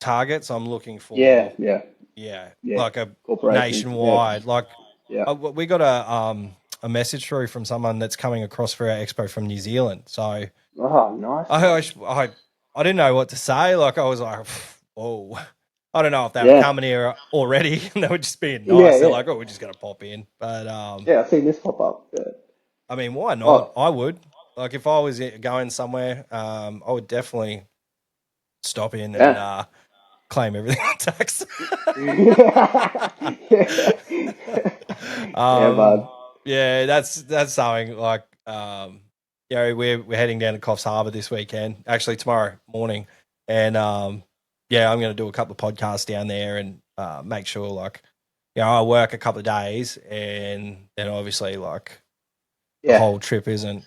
targets. I'm looking for like a nationwide. Like we got a message through from someone that's coming across for our expo from New Zealand. So
nice.
I didn't know what to say. Like I was like, whoa. I don't know if they were coming here already and they were just being nice. They're like, oh, we're just gonna pop in. But
I've seen this pop up. Yeah.
I mean, why not? I would. Like if I was going somewhere, I would definitely stop in and claim everything on tax. That's something like we're heading down to Coffs Harbour this weekend, actually tomorrow morning, and I'm going to do a couple of podcasts down there and make sure like I work a couple of days, and then obviously like the whole trip isn't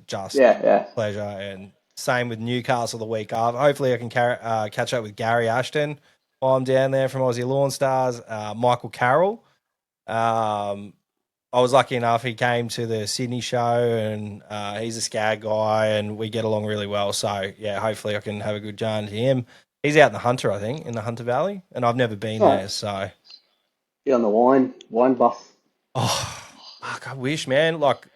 just pleasure. And same with Newcastle the week after. Hopefully I can catch up with Gary Ashton while I'm down there from Aussie Lawn Stars. Michael Carroll. I was lucky enough, he came to the Sydney show, and he's a Skag guy, and we get along really well. So, yeah, hopefully I can have a good yarn to him. He's out in the Hunter, I think, in the Hunter Valley, and I've never been there, so.
Yeah, on the wine bus.
Oh, fuck, I wish, man. Like,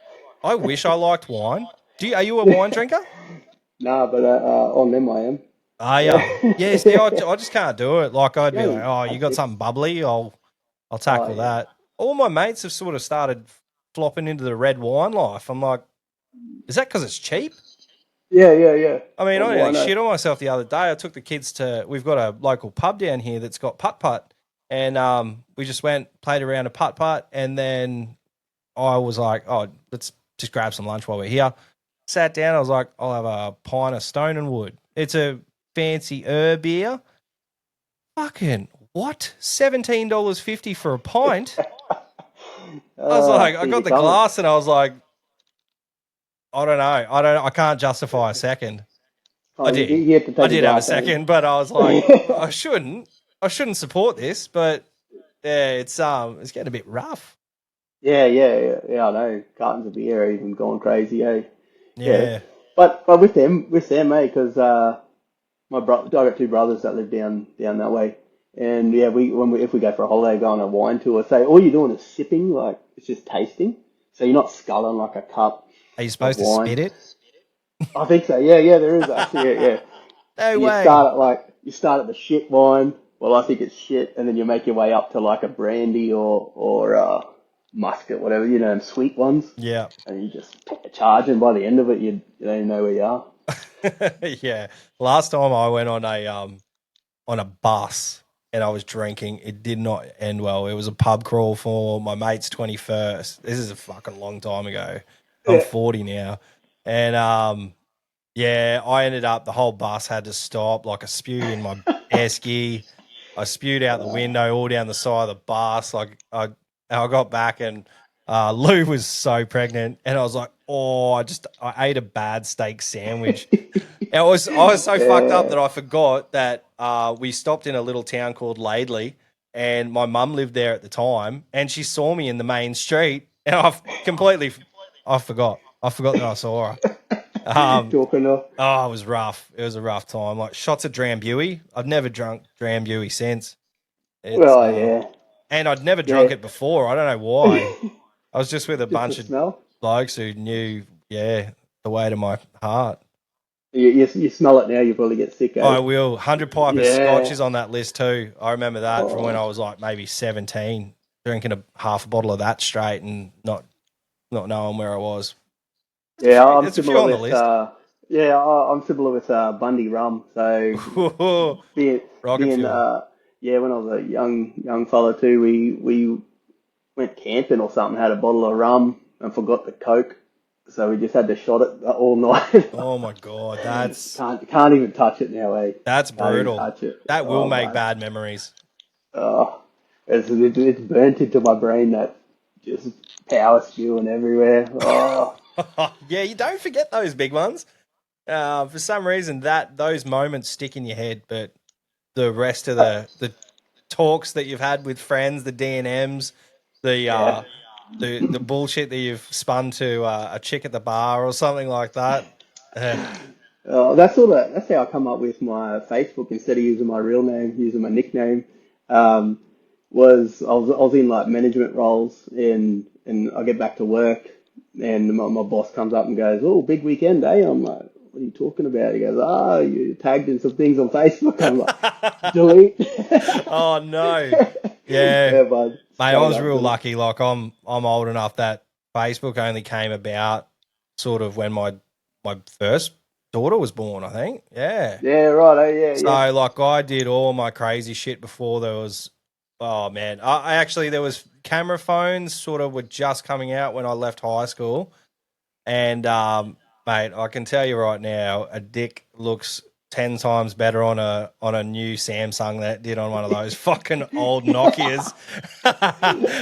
I wish I liked wine. Are you a wine drinker?
Nah, but on them I am.
Yeah, see, I just can't do it. Like, I'd be
Yeah,
like, oh, you got something bubbly? I'll tackle that. All my mates have sort of started flopping into the red wine life. I'm like, is that because it's cheap?
Yeah.
I mean,
Well,
I
why
nearly
not?
shit on myself the other day. I took the kids we've got a local pub down here that's got putt-putt. And we just played around a putt-putt. And then I was like, oh, let's just grab some lunch while we're here. Sat down. I was like, I'll have a pint of Stone and Wood. It's a fancy beer. Fucking what? $17.50 for a pint? I was like, I got the glass and I was like, I don't know. I can't justify a second.
Oh,
I did.
You have to take
I did have a
glass, don't you?
second, but I was like, I shouldn't support this, but yeah, it's getting a bit rough.
Yeah. I know. Cartons of beer are even going crazy, eh?
Yeah.
But with them, eh? Because I got two brothers that live down that way, and yeah, if we go for a holiday, go on a wine tour, say all you're doing is sipping, like it's just tasting. So you're not sculling like a cup
Are you
of
supposed to
wine.
spit it?
I think so. Yeah, there is actually. Yeah.
No
And
way.
you start at the shit wine. Well, I think it's shit, and then you make your way up to like a brandy or muscat, whatever, them sweet ones,
Yeah.
and you just pick a charge, and by the end of it, you don't even know where you are.
Yeah. Last time I went on a bus and I was drinking, it did not end well. It was a pub crawl for my mate's 21st. This is a fucking long time ago. I'm
Yeah.
40 now. And yeah, I ended up, the whole bus had to stop. Like, I spewed in my esky. I spewed out the window all down the side of the bus. Like, I got back and Lou was so pregnant, and I was like, oh, I ate a bad steak sandwich. I was so fucked up that I forgot that we stopped in a little town called Laidley, and my mum lived there at the time, and she saw me in the main street, and I forgot. I forgot that I saw her.
Talking of.
Oh, it was rough. It was a rough time. Like, shots of Drambuie. I've never drunk Drambuie since. It's
Well, yeah.
and I'd never
Yeah.
drunk it before. I don't know why. I was just with a
Just
bunch
the
of
smell.
blokes who knew, the way to my heart.
You smell it now, you probably get sick, eh?
I will. 100 Piper
Yeah.
Scotch is on that list too. I remember that from when
Oh.
I was like maybe 17, drinking half a bottle of that straight and not knowing where I was.
Yeah, I'm
There's a few
similar
on the
with
list.
I'm similar with Bundy rum. So
Rocket
being
fuel.
when I was a young fella too, we went camping or something, had a bottle of rum and forgot the Coke, so we just had to shot it all night.
Oh my god, that's
Can't even touch it now, eh?
That's
Can't even
brutal.
touch it.
That will
Oh
make
my,
bad memories.
oh, it's burnt into my brain, that just power spewing everywhere. Oh.
Yeah, you don't forget those big ones. For some reason, those moments stick in your head, but the rest of the talks that you've had with friends, the D&Ms,
Yeah.
the bullshit that you've spun to a chick at the bar or something like that.
That's how I come up with my Facebook instead of using my real name, using my nickname. Um, I was in like management roles, and I get back to work, and my boss comes up and goes, "Oh, big weekend, eh?" I'm like, "What are you talking about?" He goes, "Oh, you tagged in some things on Facebook." I'm like, "Delete."
Oh no. Yeah.
Yeah, bud.
Mate, I
Straight
was
up,
real
delete.
lucky. Like, I'm old enough that Facebook only came about sort of when my first daughter was born, I think. Yeah.
Yeah, right. Oh,
So
yeah.
like, I did all my crazy shit before there was. Oh man, I actually, there was camera phones sort of were just coming out when I left high school, and mate, I can tell you right now, a dick looks 10 times better on a new Samsung than it did on one of those fucking old Nokias.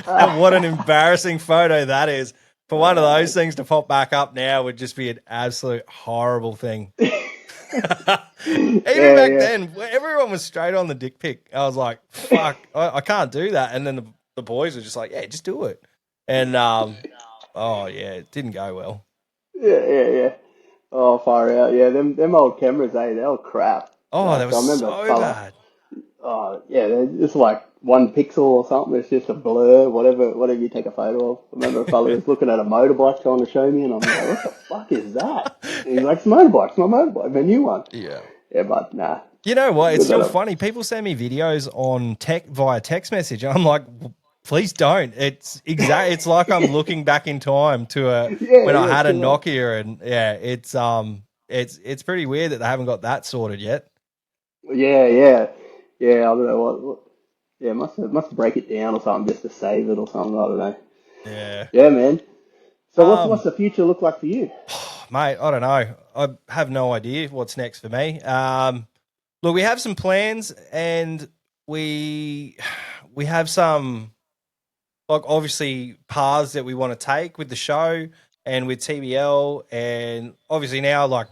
And what an embarrassing photo that is. For one of those things to pop back up now would just be an absolute horrible thing. Even
Yeah,
back
yeah.
then, everyone was straight on the dick pic. I was like, fuck, I can't do that. And then the boys were just like, yeah, just do it. And oh yeah, it didn't go well.
Yeah. Oh, far out. Yeah, them old cameras, they were crap.
Oh, that
Like,
was
I remember a
so
fella.
bad.
Oh, yeah, they're just like one pixel or something. It's just a blur, whatever you take a photo of. I remember a fella was looking at a motorbike trying to show me, and I'm like, "What the fuck is that?" And he's like, "It's a motorbike. It's my motorbike, the new one."
Yeah.
Yeah, but nah,
You know what? It's
Look
still
at 'em.
funny. People send me videos on via text message, and I'm like, please don't. It's exact. It's like I'm looking back in time to
Yeah,
when I
yeah,
had a
chill out.
Nokia, and yeah, it's pretty weird that they haven't got that sorted yet.
Yeah, yeah, yeah. I don't know what. Yeah, must break it down or something just to save it or something. I don't know.
Yeah.
Yeah, man. So what's
Um,
the future look like for you?
mate, I don't know. I have no idea what's next for me. Look, we have some plans, and we we have some like obviously paths that we want to take with the show and with TBL, and obviously now like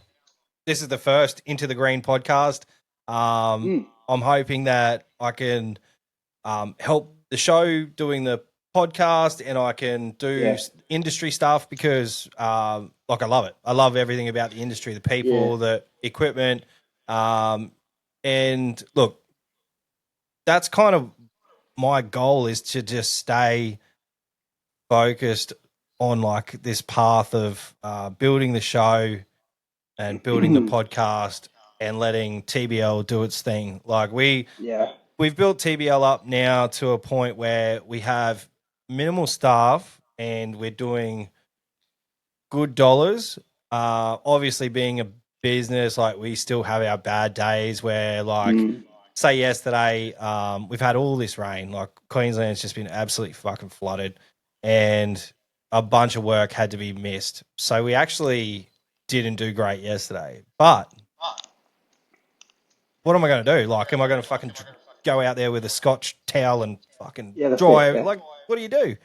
this is the first Into the Green podcast.
Mm,
I'm hoping that I can help the show doing the podcast, and I can do
yeah,
industry stuff because like I love it. I love everything about the industry, the
yeah.
people, the equipment. Um, and look, that's kind of my goal is to just stay focused on like this path of building the show and building the podcast and letting TBL do its thing. Like
Yeah.
we've built TBL up now to a point where we have minimal staff and we're doing good dollars. Obviously, being a business, like we still have our bad days where, like,
Mm,
say yesterday, we've had all this rain. Like Queensland's just been absolutely fucking flooded, and a bunch of work had to be missed. So we actually didn't do great yesterday. But what am I going to do? Like, am I going to fucking go out there with a Scotch towel and fucking
yeah, that's
dry?
fair.
Like, what do?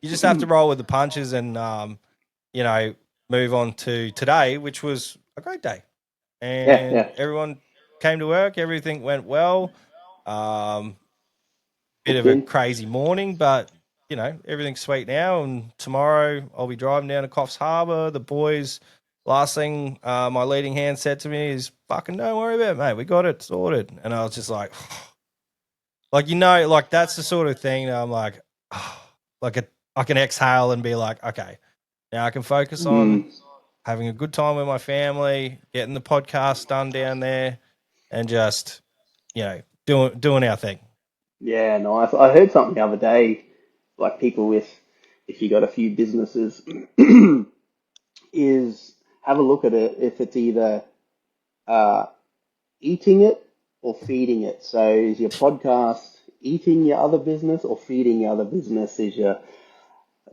You just have to roll with the punches and, you know, move on to today, which was a great day.
Yeah,
And
yeah.
everyone came to work. Everything went well. Um, bit
Hooked
of a
in.
crazy morning, but, you know, everything's sweet now. And tomorrow I'll be driving down to Coffs Harbour. The boys, last thing my leading hand said to me is, fucking don't worry about it, mate. We got it sorted. And I was just like, you know, like that's the sort of thing that I'm like, I can exhale and be like, okay, now I can focus on
Mm,
having a good time with my family, getting the podcast done down there, and just, you know, doing our thing.
yeah, nice. I heard something the other day, like people with, if you got a few businesses, is have a look at it if it's either uh, eating it or feeding it. So is your podcast eating your other business or feeding your other business? Is your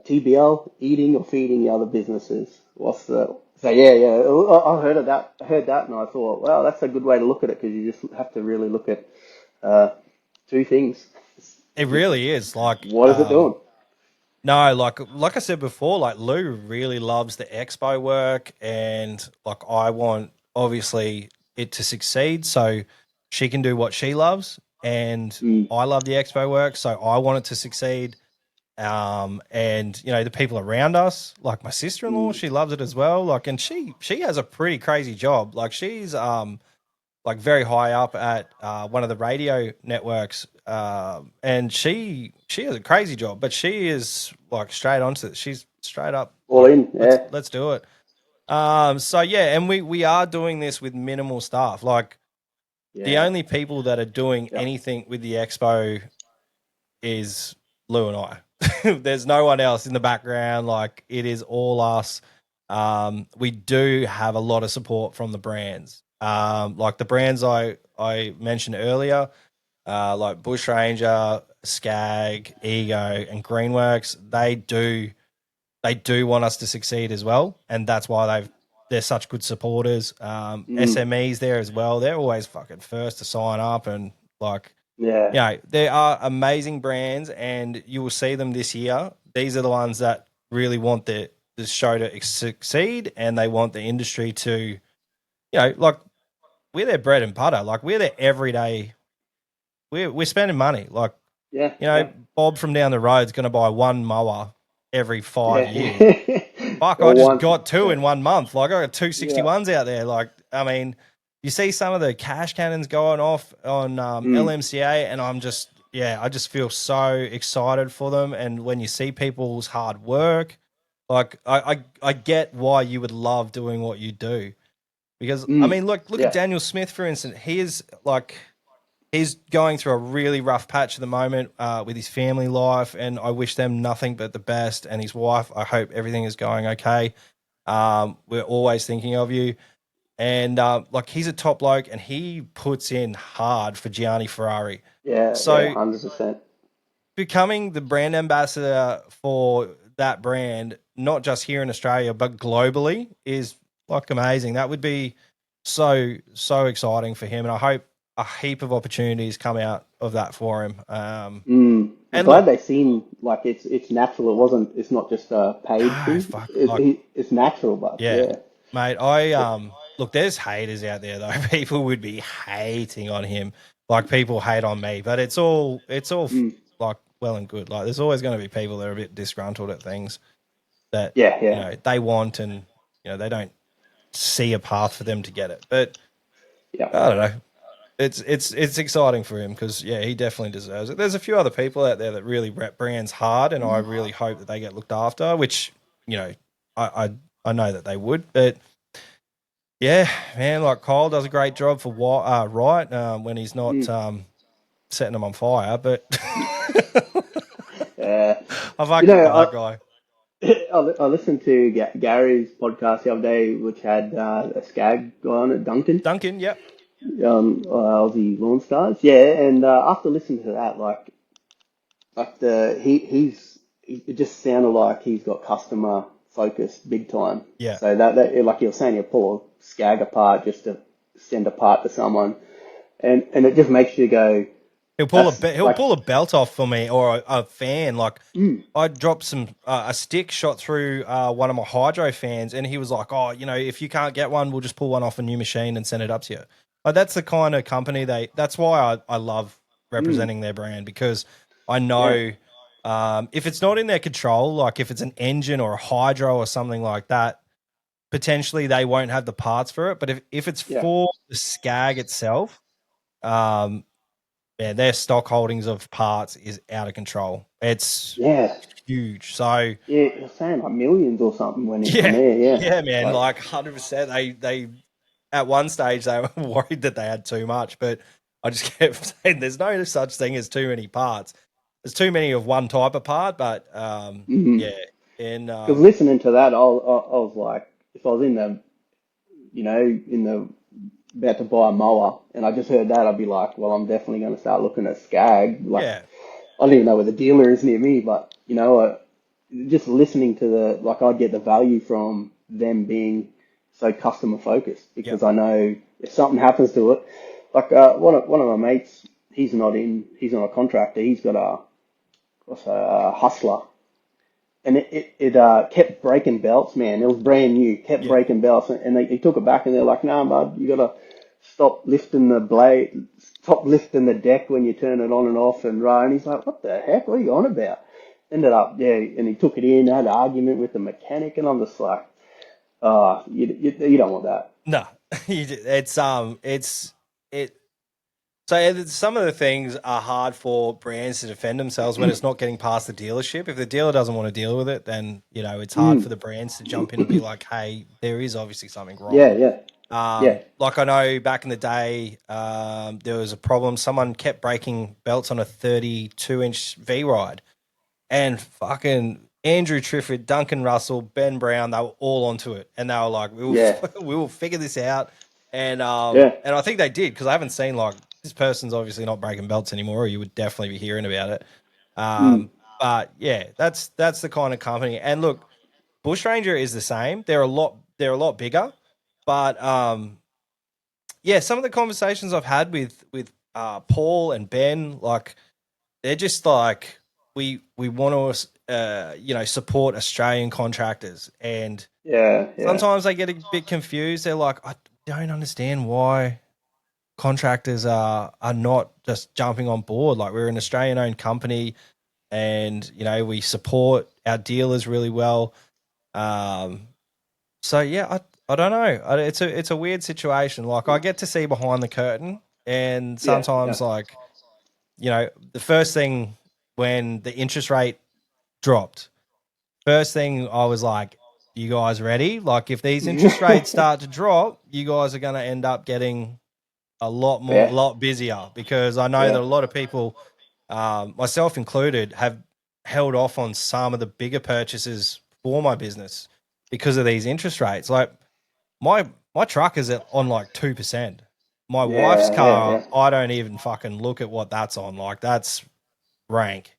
TBL eating or feeding your other businesses? What's the so yeah, yeah. I heard of that. I heard that, and I thought, well, that's a good way to look at it because you just have to really look at uh, two things.
It really is like,
What is it doing?
no, like I said before, like Lou really loves the expo work, and like I want obviously it to succeed, so she can do what she loves, and
Mm,
I love the expo work, so I want it to succeed. And you know the people around us, like my sister-in-law,
mm,
she loves it as well. Like, and she has a pretty crazy job. Like she's like very high up at one of the radio networks, and she has a crazy job, but she is like straight onto it. She's straight up
all
like
in, yeah,
let's do it. So yeah, and we are doing this with minimal staff. Like the
yeah,
only people that are doing
yep.
anything with the expo is Lou and I. There's no one else in the background. Like it is all us. We do have a lot of support from the brands. Like the brands I mentioned earlier, like Bush Ranger, Skag, Ego, and Greenworks. They do want us to succeed as well, and that's why they're such good supporters.
Mm,
SMEs there as well. They're always fucking first to sign up, and like
yeah,
you know, there are amazing brands, and you will see them this year. These are the ones that really want the show to succeed, and they want the industry to, you know, like we're their bread and butter. Like we're their everyday. We're spending money. Like
yeah,
you know,
yeah,
Bob from down the road is going to buy one mower every 5 years.
yeah.
Fuck, I
Or
just
one,
got two
yeah,
in 1 month. Like I got two
yeah.
61s out there. Like I mean, you see some of the cash cannons going off on
Mm,
LMCA, and I'm just yeah, I just feel so excited for them. And when you see people's hard work, like I get why you would love doing what you do. Because I mean, look
Yeah.
at Daniel Smith, for instance. He is like, he's going through a really rough patch at the moment with his family life, and I wish them nothing but the best. And his wife, I hope everything is going okay. We're always thinking of you. And like, he's a top bloke, and he puts in hard for Gianni Ferrari.
Yeah,
So
100%.
becoming the brand ambassador for that brand, not just here in Australia but globally, is like amazing. That would be so exciting for him, and I hope a heap of opportunities come out of that for him.
I'm
And
glad
look,
they seem like it's natural. It's not just a paid
no,
thing.
fuck, like,
It's natural, but
yeah,
yeah.
mate. I look, there's haters out there though. People would be hating on him, like people hate on me, but it's all like well and good. Like, there's always going to be people that are a bit disgruntled at things that
Yeah, yeah,
they want, and they don't see a path for them to get it. But
yeah.
I don't know. It's exciting for him because he definitely deserves it. There's a few other people out there that really rep brands hard, and I really hope that they get looked after. Which I know that they would, but yeah, man, like Kyle does a great job for Wright when he's not setting them on fire. But
Uh,
I
you
fucking
know,
love that guy.
I listened to Gary's podcast the other day, which had a skag guy on it, Duncan,
Duncan, yep,
Aussie Lawn Stars. Yeah, and after listening to that, like it just sounded like he's got customer focus big time.
yeah.
So that like you're saying, you pull a skag apart just to send a part to someone, and it just makes you go,
He'll
like,
pull a belt off for me, or a fan. Like, I dropped some a stick shot through one of my hydro fans, and he was like, "Oh, if you can't get one, we'll just pull one off a new machine and send it up to you." Like, that's the kind of company That's why I love representing their brand, because I
yeah,
know if it's not in their control, like if it's an engine or a hydro or something like that, potentially they won't have the parts for it. But if it's
yeah,
for the skag itself, um, yeah, their stock holdings of parts is out of control. It's
yeah,
huge. So
yeah. You're saying like millions or something when from
yeah,
there. Yeah,
yeah, man,
like,
like 100%. They at one stage they were worried that they had too much, but I just kept saying there's no such thing as too many parts. There's too many of one type of part, but yeah, and
because listening to that, I was like, if I was in the, in the about to buy a mower, and I just heard that, I'd be like, well, I'm definitely going to start looking at Skag. Like,
yeah,
I don't even know where the dealer is near me, but just listening to I'd get the value from them being so customer focused
yep,
because I know if something happens to it, like one of my mates, he's not a contractor, he's got a hustler, and it kept breaking belts, man. It was brand new, kept
yeah,
breaking belts, and he took it back, and they're like, "Nah, bud, you gotta stop lifting the blade, stop lifting the deck when you turn it on and off." And he's like, "What the heck? What are you on about?" Ended up, yeah, and he took it in, had an argument with the mechanic, and I'm just like, you don't want that.
no, it's it. So some of the things are hard for brands to defend themselves when it's not getting past the dealership. If the dealer doesn't want to deal with it, then it's hard for the brands to jump in and be like, "Hey, there is obviously something
Yeah,
wrong."
yeah, yeah,
Like, I know back in the day, there was a problem. Someone kept breaking belts on a 32-inch V ride, and fucking Andrew Trifford, Duncan Russell, Ben Brown, they were all onto it, and they were like, "We will,
yeah,
we will figure this out." And
yeah.
I think they did, because I haven't seen, like, this person's obviously not breaking belts anymore, or you would definitely be hearing about it. But yeah, that's the kind of company. And look, Bushranger is the same. They're a lot bigger, but yeah, some of the conversations I've had with Paul and Ben, like, they're just like, we want to support Australian contractors, and
Yeah, yeah,
sometimes they get a bit confused. They're like, I don't understand why contractors are not just jumping on board. Like, we're an Australian owned company, and we support our dealers really well. Um, so yeah, I don't know. It's a weird situation. Like, I get to see behind the curtain, and
yeah, yeah,
sometimes, like, the first thing when the interest rate dropped, first thing I was like, you guys ready? Like, if these interest rates start to drop, you guys are going to end up getting a lot busier, because I know that a lot of people, myself included, have held off on some of the bigger purchases for my business because of these interest rates. Like, my truck is on like 2%. My wife's car, I don't even fucking look at what that's on. Like, that's rank.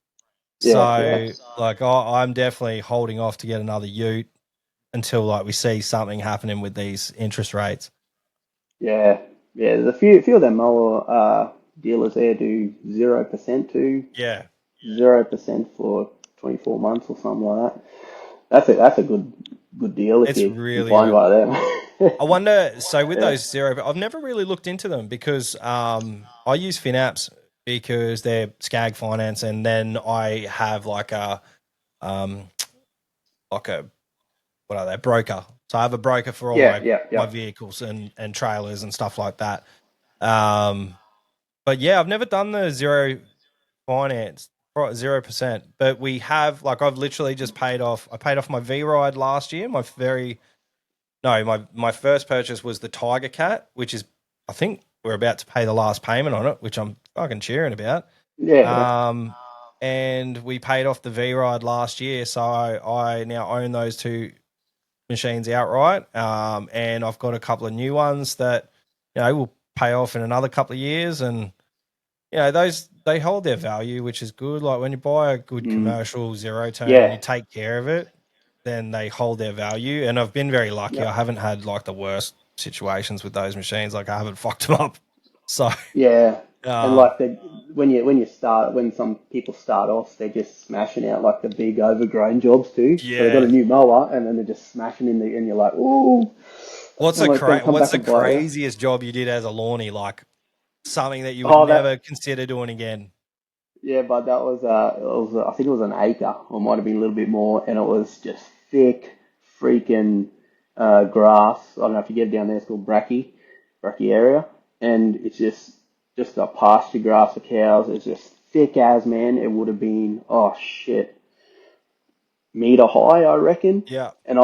So, like, I'm definitely holding off to get another ute until like we see something happening with these interest rates.
Yeah, there's a few of them mower dealers there do 0% to 0% for 24 months or something like that. That's a good deal if
It's
you
really
find right there.
I wonder. So with those zero, I've never really looked into them because I use FinApps because they're Skag Finance, and then I have like a what are they, broker. So I have a broker for all my vehicles and trailers and stuff like that. But yeah, I've never done the zero finance, 0%. But we have, like, I've literally just paid off. I paid off my V Ride last year. My first purchase was the Tiger Cat, which is, I think we're about to pay the last payment on it, which I'm fucking cheering about. And we paid off the V Ride last year, so I now own those two machines outright. And I've got a couple of new ones that, will pay off in another couple of years, and those, they hold their value, which is good. Like, when you buy a good commercial zero turn and you take care of it, then they hold their value. And I've been very lucky. I haven't had like the worst situations with those machines. Like, I haven't fucked them up. So
and like when some people start off, they're just smashing out like the big overgrown jobs too. So they got a new mower and then they're just smashing and you're like, ooh.
What's the craziest job you did as a lawnie? Like, something that you would never consider doing again?
Yeah, but that was I think it was an acre, or might have been a little bit more, and it was just thick freaking grass. I don't know if you get down there, it's called Bracky area, and it's just a pasture grass for cows. It's just thick as, man. It would have been, oh shit, meter high, I reckon.
Yeah.
And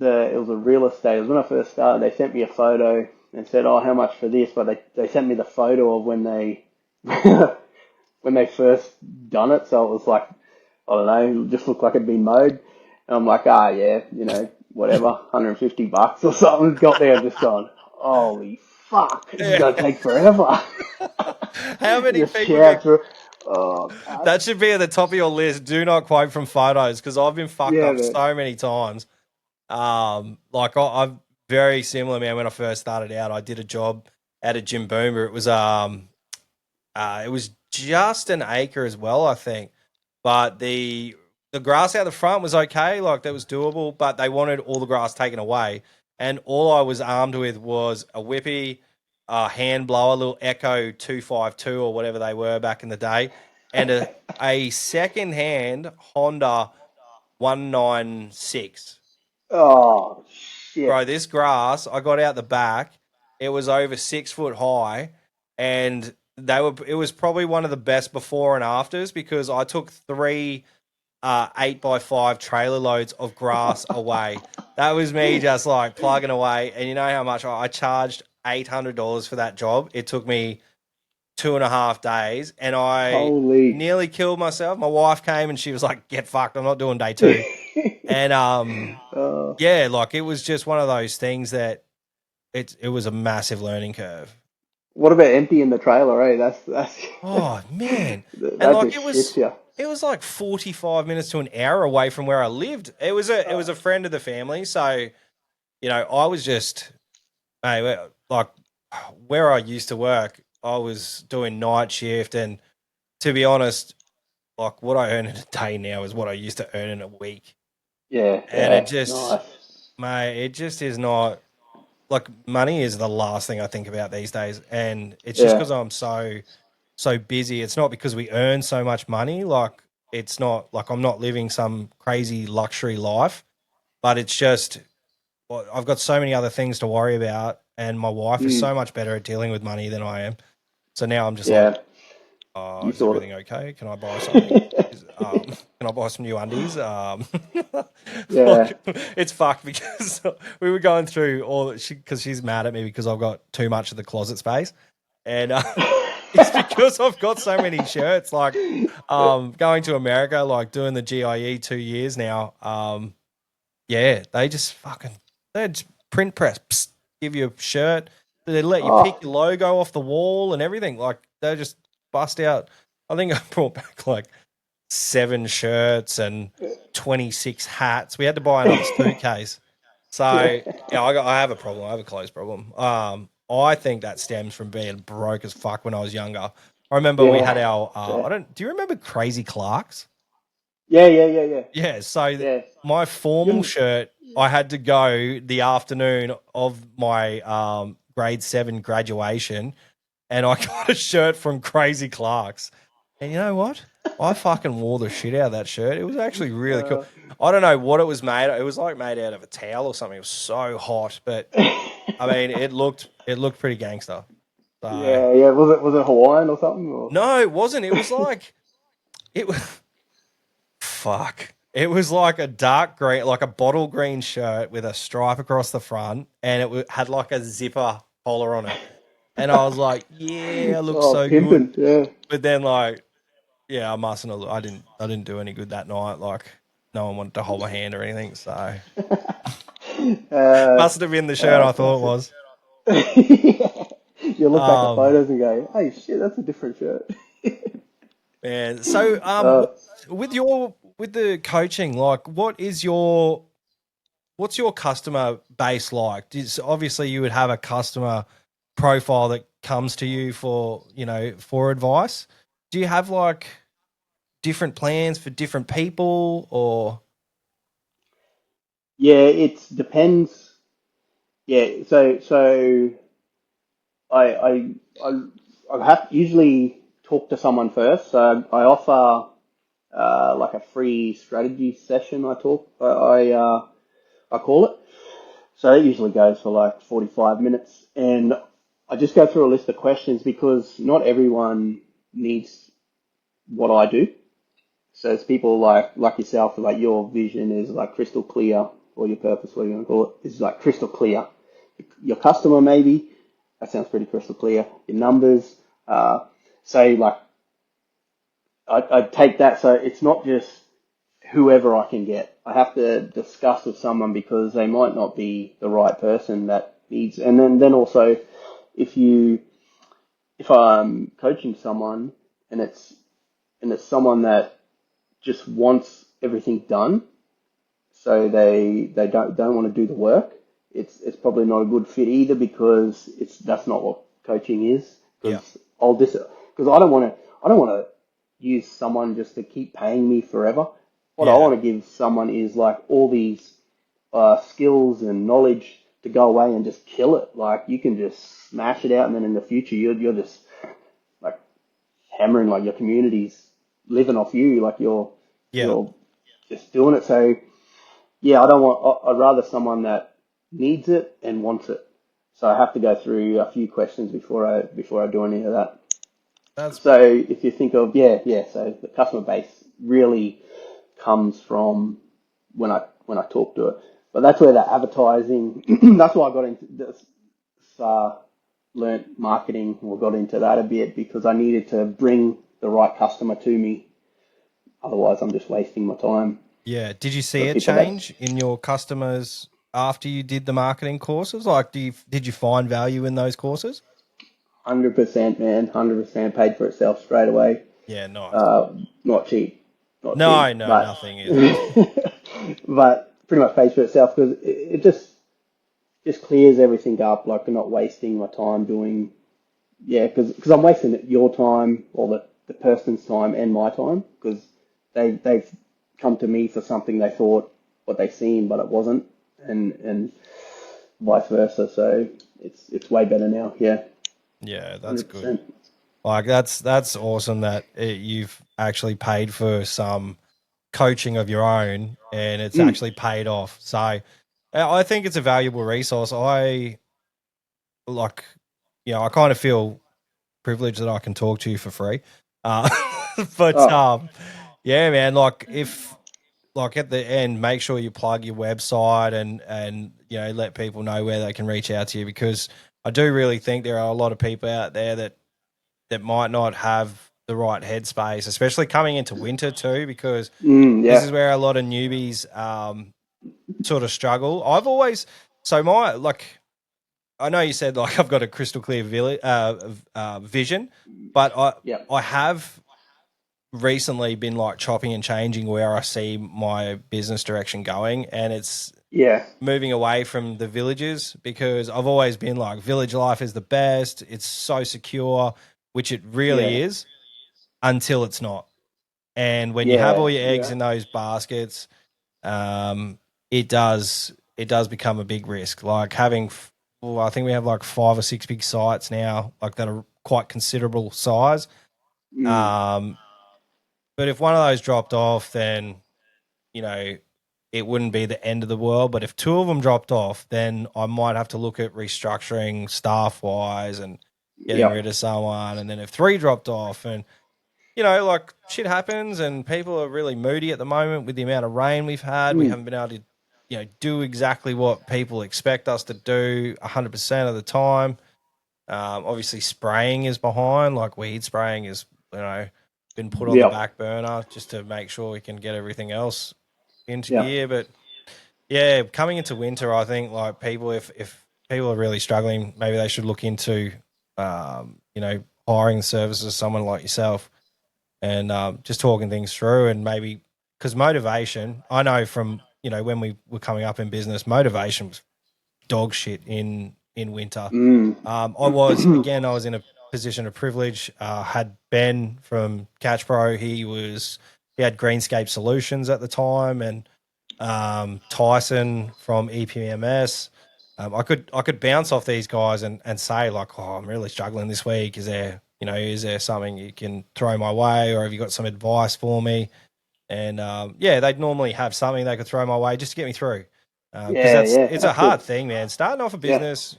it was a real estate. It was when I first started. They sent me a photo and said, "Oh, how much for this?" But they sent me the photo of when they when they first done it. So it was like, I don't know, it just looked like it'd been mowed. And I'm like, whatever, $150 or something. Got there and just gone, holy fuck, this is gonna take forever.
How many
just
people get
through. Oh, God.
That should be at the top of your list. Do not quote from photos, because I've been fucked up so many times. Like, I'm very similar, man. When I first started out, I did a job at a Jim Boomer. It was just an acre as well, I think. But the grass out the front was okay, like that was doable, but they wanted all the grass taken away. And all I was armed with was a whippy, a hand blower, a little Echo 252 or whatever they were back in the day, and a second-hand Honda 196.
Oh, shit.
Bro, this grass, I got out the back. It was over 6 foot high, and it was probably one of the best before and afters, because I took 3 8x5 trailer loads of grass away. That was me just like plugging away. And you know how much I charged $800 for that job? It took me 2.5 days, and I nearly killed myself. My wife came and she was like, "Get fucked. I'm not doing day 2." And like, it was just one of those things that it was a massive learning curve.
What about emptying the trailer, eh? That's
Oh man.
that
And like,
just shits you.
it was like 45 minutes to an hour away from where I lived. It was a friend of the family, so I was just, like, where I used to work, I was doing night shift, and to be honest, like, what I earn in a day now is what I used to earn in a week. And it just, mate, it just is not, like, money is the last thing I think about these days, and it's just because I'm so busy. It's not because we earn so much money. Like, it's not like I'm not living some crazy luxury life, but it's just, I've got so many other things to worry about, and my wife is so much better at dealing with money than I am. So now I'm just like, Oh,
You
is
saw
everything okay? Can I buy something? Can I buy some new undies?
Yeah.
Like, it's fucked because we were going through because she's mad at me because I've got too much of the closet space, and it's because I've got so many shirts. Like, going to America, like doing the GIE 2 years now. Yeah, they just print press, psst, give you a shirt. They let you pick
Oh,
your logo off the wall and everything. Like they just bust out. I think I brought back like 7 shirts and 26 hats. We had to buy another suitcase. So yeah, I have a problem. I have a clothes problem. I think that stems from being broke as fuck when I was younger. I remember we had
yeah.
our.
Yeah.
Do you remember Crazy Clarks?
Yeah, yeah, yeah, yeah.
Yeah, so
Yeah.
my formal
You,
shirt, I had to go the afternoon of my grade 7 graduation, and I got a shirt from Crazy Clark's. And you know what? I fucking wore the shit out of that shirt. It was actually really cool.
uh,
I don't know what it was made. It was like made out of a towel or something. It was so hot, but I mean, it looked pretty gangster. So
yeah, yeah. Was it Hawaiian or something? Or
no, it wasn't. It was like it was. Fuck. It was like a dark green, like a bottle green shirt with a stripe across the front, and had like a zipper collar on it. And I was like, "Yeah, I look
oh,
so good."
pimping. Yeah.
But then, like, yeah, I mustn't have. I didn't do any good that night. Like, no one wanted to hold my hand or anything. So,
Uh,
mustn't have been the shirt I thought it
Classic.
was.
You look back at
Um,
photos and go, "Hey, shit, that's a different shirt."
and so,
Uh,
with the coaching, like, what's your customer base like? Obviously, you would have a customer profile that comes to you for advice. Do you have like different plans for different people or?
yeah, it depends. Yeah, so I I I, I have usually talk to someone first. So I offer like a free strategy session. I call it. So it usually goes for like 45 minutes, and I just go through a list of questions because not everyone needs what I do. So it's people like yourself, like your vision is like crystal clear, or your purpose, what you want to call it, is like crystal clear. Your customer maybe that sounds pretty crystal clear. Your numbers, say like I take that. So it's not just whoever I can get. I have to discuss with someone because they might not be the right person that needs. And then also, if you if I'm coaching someone and it's someone that just wants everything done, so they don't want to do the work. It's probably not a good fit either because that's not what coaching is.
Yeah,
Because I don't want to use someone just to keep paying me forever. What I
yeah,
want to give someone is like all these skills and knowledge to go away and just kill it. Like you can just smash it out, and then in the future you're just like hammering, like your community's living off you, like
yeah.
you're just doing it. So yeah, I don't want. I'd rather someone that needs it and wants it. So I have to go through a few questions before I do any of that.
That's
So if you think of yeah, so the customer base really comes from when I talk to it. But that's where the advertising. That's why I got into this. Learnt marketing or got into that a bit because I needed to bring the right customer to me. Otherwise, I'm just wasting my time.
yeah. Did you
The
see a
people that
change in your customers after you did the marketing courses? Like, did you find value in those courses?
100%, man, 100% paid for itself straight away.
Yeah, nice.
Uh, not cheap, not
No,
cheap,
no,
but
nothing is.
but pretty much pays for itself because it just clears everything up. Like I'm not wasting my time doing because I'm wasting your time or the person's time and my time because they've come to me for something they thought what they seen but it wasn't and vice versa. So it's way better now. Yeah,
Yeah, that's good.
100%.
Like that's awesome that you've actually paid for some coaching of your own and it's
Mm,
actually paid off. So I think it's a valuable resource. I like, I kind of feel privileged that I can talk to you for free. Uh, but
Oh,
yeah, man. Like if like at the end, make sure you plug your website and let people know where they can reach out to you, because I do really think there are a lot of people out there that might not have the right headspace, especially coming into winter too, because this
yeah.
is where a lot of newbies sort of struggle. I've always I know you said like I've got a crystal clear vision, but
Yep.
I have recently been like chopping and changing where I see my business direction going, and it's
Yeah.
moving away from the villages, because I've always been like village life is the best. It's so secure, which it really
Yeah.
is until it's not. And when you have all
Yeah.
your eggs
Yeah.
in those baskets, um, it does become a big risk. Like I think we have like 5 or 6 big sites now, like that are quite considerable size.
Mm.
Um, but if one of those dropped off, then you know it wouldn't be the end of the world. But if two of them dropped off, then I might have to look at restructuring staff wise and getting rid
Yep.
of someone. And then if three dropped off, and like shit happens, and people are really moody at the moment with the amount of rain we've had. We
Mm.
haven't been able to, do exactly what people expect us to do 100% of the time. Obviously, spraying is behind. Like weed spraying is, been put on the
Yep.
back burner just to make sure we can get everything else into
Yep.
gear. But yeah, coming into winter, I think like people, if people are really struggling, maybe they should look into, hiring the services of someone like yourself, and just talking things through, and maybe because motivation, I know from when we were coming up in business, motivation was dog shit in winter.
Mm.
I was in a position of privilege. Had Ben from Catch Pro. He had Greenscape Solutions at the time, and Tyson from EPMS. I could bounce off these guys and say like, oh, I'm really struggling this week. Is there something you can throw my way, or have you got some advice for me? And they'd normally have something they could throw my way just to get me through. Because
Yeah. Yeah.
it's a
That's good.
hard thing, man. Starting off a
Yeah.
business,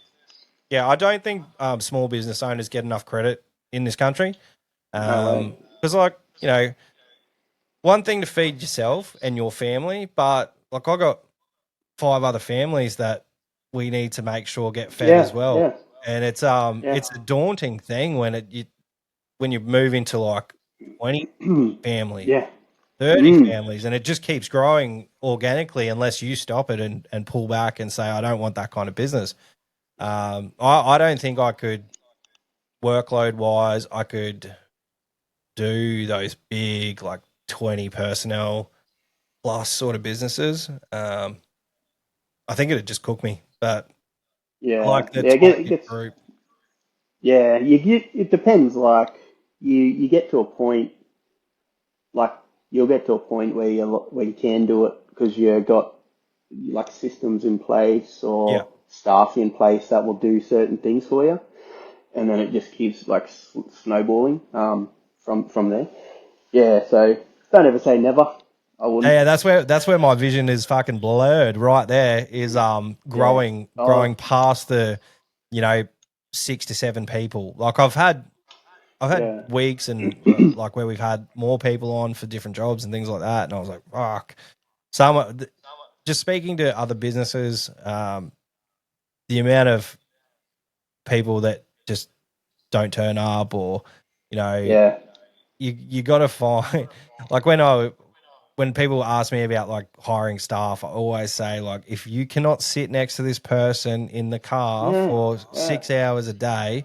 yeah, I don't think small business owners get enough credit in this country.
No way.
Because one thing to feed yourself and your family, but like I got 5 other families that we need to make sure get fed as
Yeah.
well.
Yeah.
And it's
Yeah.
it's a daunting thing when you move into like 20 family,
Yeah.
30
Mm.
families, and it just keeps growing organically unless you stop it and pull back and say, I don't want that kind of business. I don't think I could, workload wise, I could do those big like 20 personnel plus sort of businesses. I think it'd just cook me, but I
Yeah.
like the
Yeah.
tight
It
knit
gets.
group.
Yeah. You get. It depends. Like you get to a point. Like you'll get to a point where you can do it because you got like systems in place
Yeah.
or staff in place that will do certain things for you, and then it just keeps like snowballing from there. Yeah, so don't ever say never. I wouldn't.
Yeah, that's where my vision is fucking blurred right there, is
Yeah.
growing
Oh,
past the, you know, 6 to 7 people. Like I've had
yeah.
weeks and like where we've had more people on for different jobs and things like that, and I was like, fuck. Just speaking to other businesses, the amount of people that just don't turn up, or you know,
Yeah.
you got to find like when people ask me about like hiring staff, I always say like, if you cannot sit next to this person in the car
Yeah.
for
Yeah.
6 hours a day,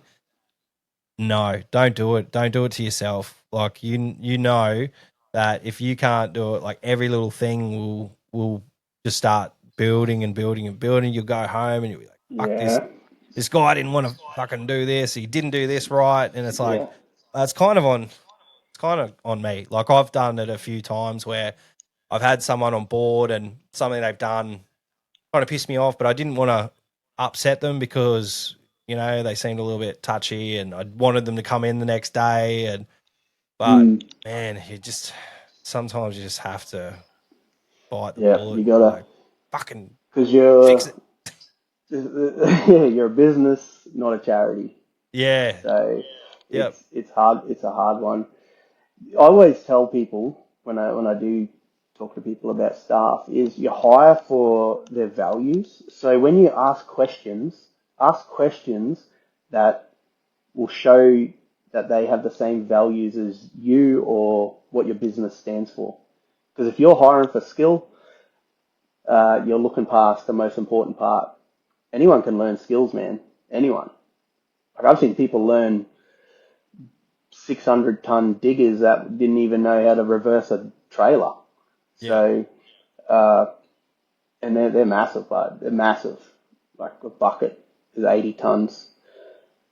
no, don't do it. Don't do it to yourself. Like you know that if you can't do it, like every little thing will just start building and building and building. You'll go home and you'll be like, fuck this.
Yeah.
This guy didn't want to fucking do this. He didn't do this right, and it's like
Yeah.
it's kind of on me. Like I've done it a few times where I've had someone on board and something they've done kind of pissed me off, but I didn't want to upset them because they seemed a little bit touchy, and I wanted them to come in the next day. But
Mm.
man, sometimes you just have to bite the
Yeah.
bullet
You
and be
gotta,
like, fucking
because
fix it.
you're a business, not a charity.
Yeah,
So
yep,
it's hard. It's a hard one. I always tell people when I do talk to people about staff is you hire for their values. So when you ask questions that will show that they have the same values as you or what your business stands for. Because if you're hiring for skill, you're looking past the most important part. Anyone can learn skills, man. Anyone. Like I've seen people learn 600-ton diggers that didn't even know how to reverse a trailer.
Yeah.
So, and they're massive, but they're massive. Like a bucket is 80 tons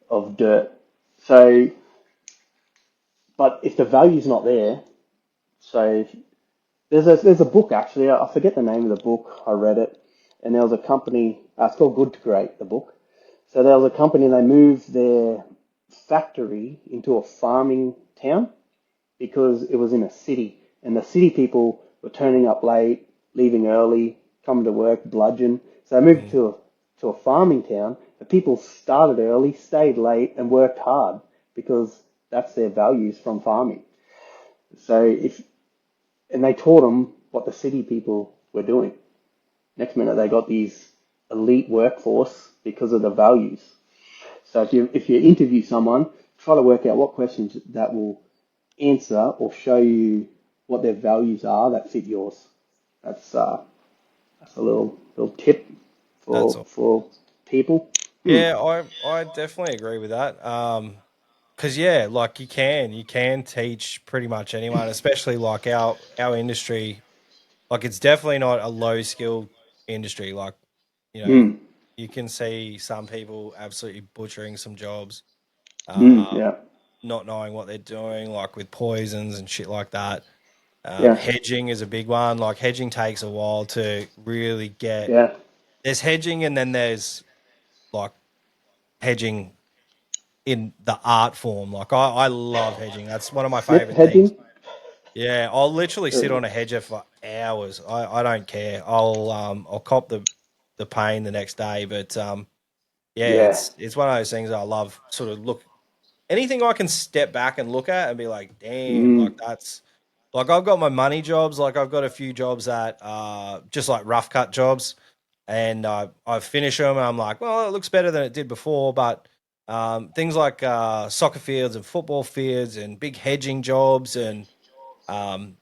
of dirt. So, but if the value's not there, so there's a book actually. I forget the name of the book. I read it, and there was a company. It's called Good to Great, the book. So there was a company, and they moved their factory into a farming town because it was in a city, and the city people were turning up late, leaving early, coming to work, bludgeon. So they moved to a farming town. The people started early, stayed late, and worked hard because that's their values from farming. So and they taught them what the city people were doing. Next minute, they got these elite workforce because of the values. So if you interview someone, try to work out what questions that will answer or show you what their values are that fit yours. That's a little tip
That's all.
for people.
Yeah, I definitely agree with that. Because yeah, like you can teach pretty much anyone, especially like our industry. Like it's definitely not a low skill industry. Like you know,
Mm,
you can see some people absolutely butchering some jobs,
yeah,
not knowing what they're doing, like with poisons and shit like that.
yeah,
Hedging is a big one. Like hedging takes a while to really get.
yeah.
There's hedging, and then there's like hedging in the art form. Like I love hedging. That's one of my
Snip
favorite things.
hedging.
Yeah, I'll literally sit
Uh,
on a hedger for hours. I don't care. I'll cop the pain the next day. But yeah,
yeah.
it's one of those things I love. Sort of look anything I can step back and look at and be like, damn, like
Mm,
that's like I've got my money jobs. Like I've got a few jobs that just like rough cut jobs, and I finish them. And I'm like, well, it looks better than it did before, but. Things like soccer fields and football fields and big hedging jobs and um,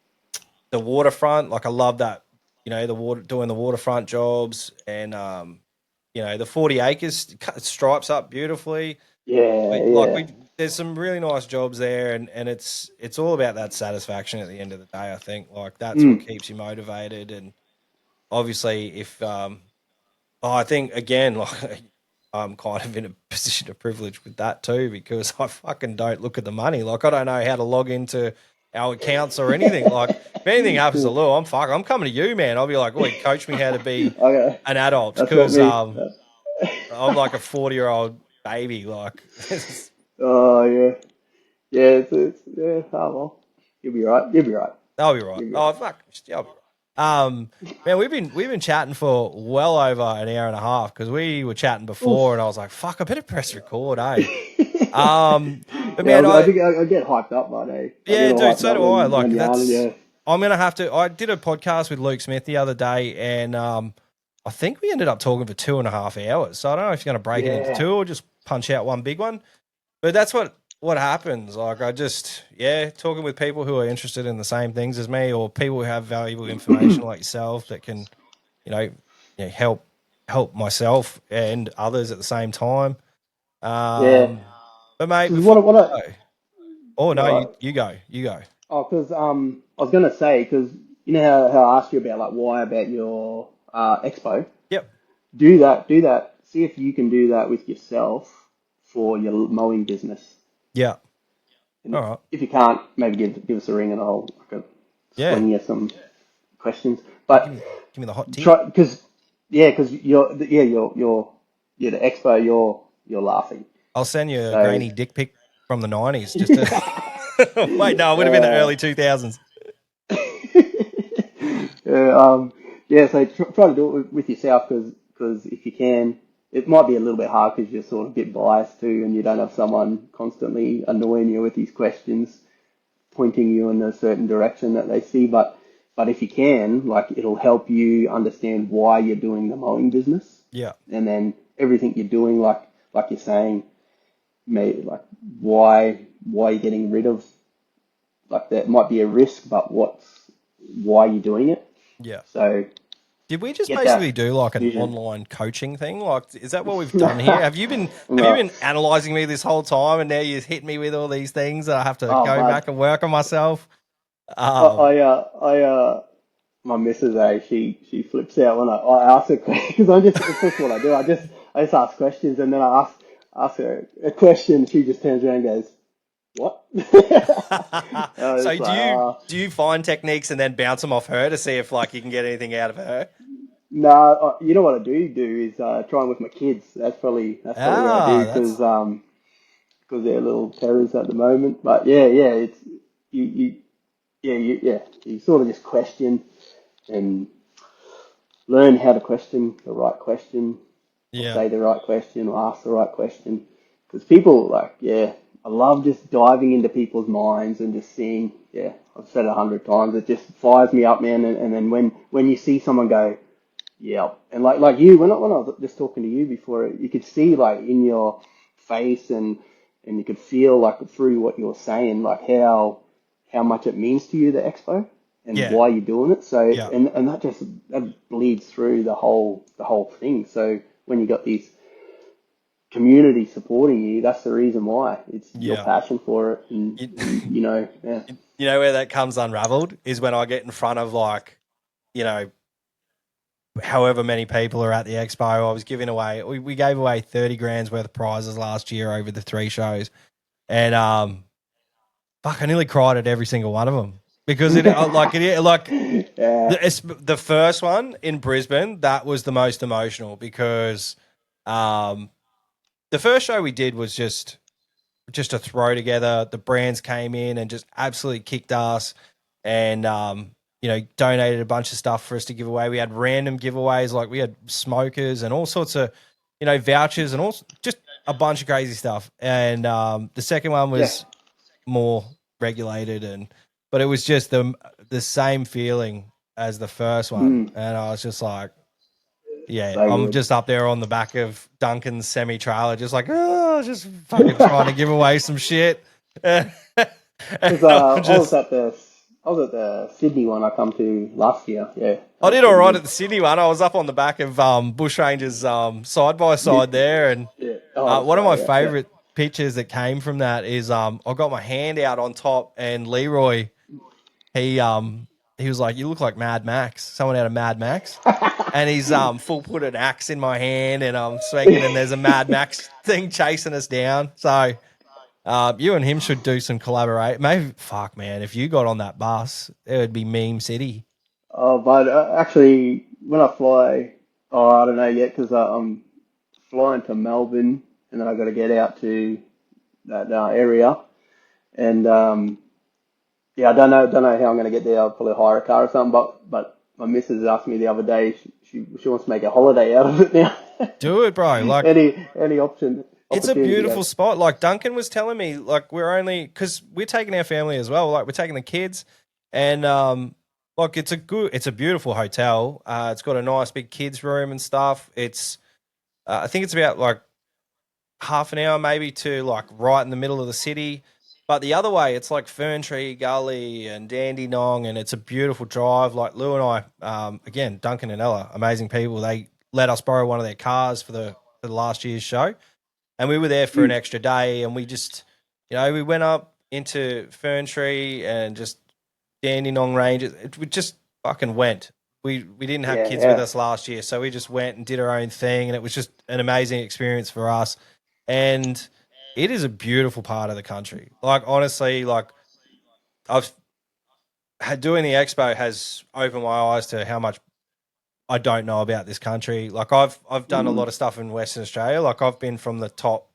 the waterfront. Like I love that, the water doing the waterfront jobs and the 40 acres cut stripes up beautifully.
yeah,
Like
yeah.
we there's some really nice jobs there and it's all about that satisfaction at the end of the day. I think like that's what
Mm,
keeps you motivated and obviously if I think again, like I'm kind of in a position of privilege with that too because I fucking don't look at the money. Like I don't know how to log into our accounts or anything. Like if anything happens to Lou, I'm coming to you, man. I'll be like, "Oi, coach me how to be
okay,
an adult,"
that's not
because
me.
I'm like a 40-year-old baby. Like,
Oh yeah, yeah. It's yeah. Oh well, you'll be right. You'll be right.
I'll be right.
You'll be
Oh
right.
fuck, yeah, I'll be right. Man, we've been chatting for well over an hour and a half because we were chatting before, and I
Oof.
was like, "Fuck, I better press record, eh?" Um, but
Yeah,
man,
I think I get hyped up by day. I get
yeah,
all
dude,
hyped
so
up
do I.
when
Like
yarning.
that's
Yeah,
I'm gonna have to. I did a podcast with Luke Smith the other day, and I think we ended up talking for 2.5 hours. So I don't know if you're gonna break it into
yeah.
two or just punch out one big one. But that's what happens. Like I just talking with people who are interested in the same things as me, or people who have valuable information like yourself that can, you know, help myself and others at the same time.
Yeah.
Um, but mate,
Because
before
what
we go, oh no,
I
you go.
oh, because I was gonna say because you know how I asked you about like why about your expo.
Yep.
Do that. See if you can do that with yourself for your mowing business.
Yeah.
And
All right.
if you can't, maybe give us a ring and I could
Yeah.
sling you some questions.
Yeah.
But
Give me the hot tip.
try because you're the expo. You're laughing.
I'll send you a
So
grainy dick pic from the '90s. Just to wait. No, it would have been the
uh,
early 2000s.
yeah, yeah, so try to do it with yourself because if you can, it might be a little bit hard because you're sort of a bit biased too, and you don't have someone constantly annoying you with these questions pointing you in a certain direction that they see, but if you can, like, it'll help you understand why you're doing the mowing business.
Yeah.
And then everything you're doing, like you're saying, like why you're getting rid of, like, that might be a risk, but why you're doing it.
Yeah.
So
did we just
get
basically
that
do like an
vision.
online coaching thing? Like, is that what we've done here? Have you been
No.
analyzing me this whole time, and now you hit me with all these things that I have to
Oh,
go
bud.
back and work on myself?
My missus, she flips out when I ask her questions. That's what I do. I just ask questions, and then I ask her a question. She just turns around and goes, "What?"
So
It's like,
do you find techniques and then bounce them off her to see if like you can get anything out of her?
no, you know what I do is try them with my kids. That's probably what I do,
That's
because they're little terrors at the moment. But yeah, it's you you sort of just question and learn how to question the right question, or
yeah,
say the right question, or ask the right question. Because people, like, yeah, I love just diving into people's minds and just seeing, yeah, I've said it 100 times, it just fires me up, man. And then when you see someone go, yeah, and like you, when I was just talking to you before, you could see, like, in your face, and you could feel, like, through what you were saying, like how much it means to you, the expo, and
yeah,
why you're doing it. So,
yeah,
and that bleeds through the whole thing. So when you got these community supporting you, that's the reason why. It's your
yeah.
passion for it, and,
You,
yeah.
you know where that comes unraveled is when I get in front of like, you know, however many people are at the expo. I was giving away, we gave away 30 grand's worth of prizes last year over the 3 shows. And fuck, I nearly cried at every single one of them because
Yeah.
the first one in Brisbane, that was the most emotional because the first show we did was just a throw together. The brands came in and just absolutely kicked ass, and donated a bunch of stuff for us to give away. We had random giveaways, like we had smokers and all sorts of vouchers and all, just a bunch of crazy stuff. And the second one
Yeah.
was more regulated, but it was just the same feeling as the first one,
Mm,
and I was just like, yeah,
so
I'm
good.
just up there on the back of Duncan's semi trailer, just like, oh, just fucking trying to give away some shit. And
Because
I'm just,
I was at the Sydney one I come to last year. Yeah, that
I
was
did all
pretty
right
good.
at the Sydney one. I was up on the back of Bushrangers side by side
Mid,
there, and
yeah. Oh,
one of
sorry.
my
Yeah, yeah.
favorite pictures that came from that is I got my hand out on top, and Leroy, he he was like, "You look like Mad Max." Someone out of Mad Max. And he's full put an axe in my hand, and I'm swinging, and there's a Mad Max thing chasing us down. So you and him should do some collaborate. Maybe, fuck, man, if you got on that bus, it would be meme city.
But actually, when I fly, I don't know yet, because I'm flying to Melbourne, and then I got to get out to that area, and yeah, I don't know how I'm going to get there. I'll probably hire a car or something. But my missus asked me the other day. She wants to make a holiday out of it now.
Do it, bro. Like,
Any
it's a
opportunity.
beautiful spot. Like Duncan was telling me, like we're only because we're taking our family as well. Like we're taking the kids, and like it's a beautiful hotel. It's got a nice big kids room and stuff. It's I think it's about like half an hour maybe to like right in the middle of the city. But the other way, it's like Fern Tree Gully and Dandenong, and it's a beautiful drive. Like Lou and I, again, Duncan and Ella, amazing people. They let us borrow one of their cars for the last year's show, and we were there for an
Mm,
extra day, and we just, we went up into Fern Tree and just Dandenong Ranges. We just fucking went. We didn't have
yeah,
kids with
yeah.
us last year, so we just went and did our own thing, and it was just an amazing experience for us. And it is a beautiful part of the country. Like honestly, like I've had doing the expo has opened my eyes to how much I don't know about this country. Like I've done a
Mm,
lot of stuff in Western Australia. Like I've been from the top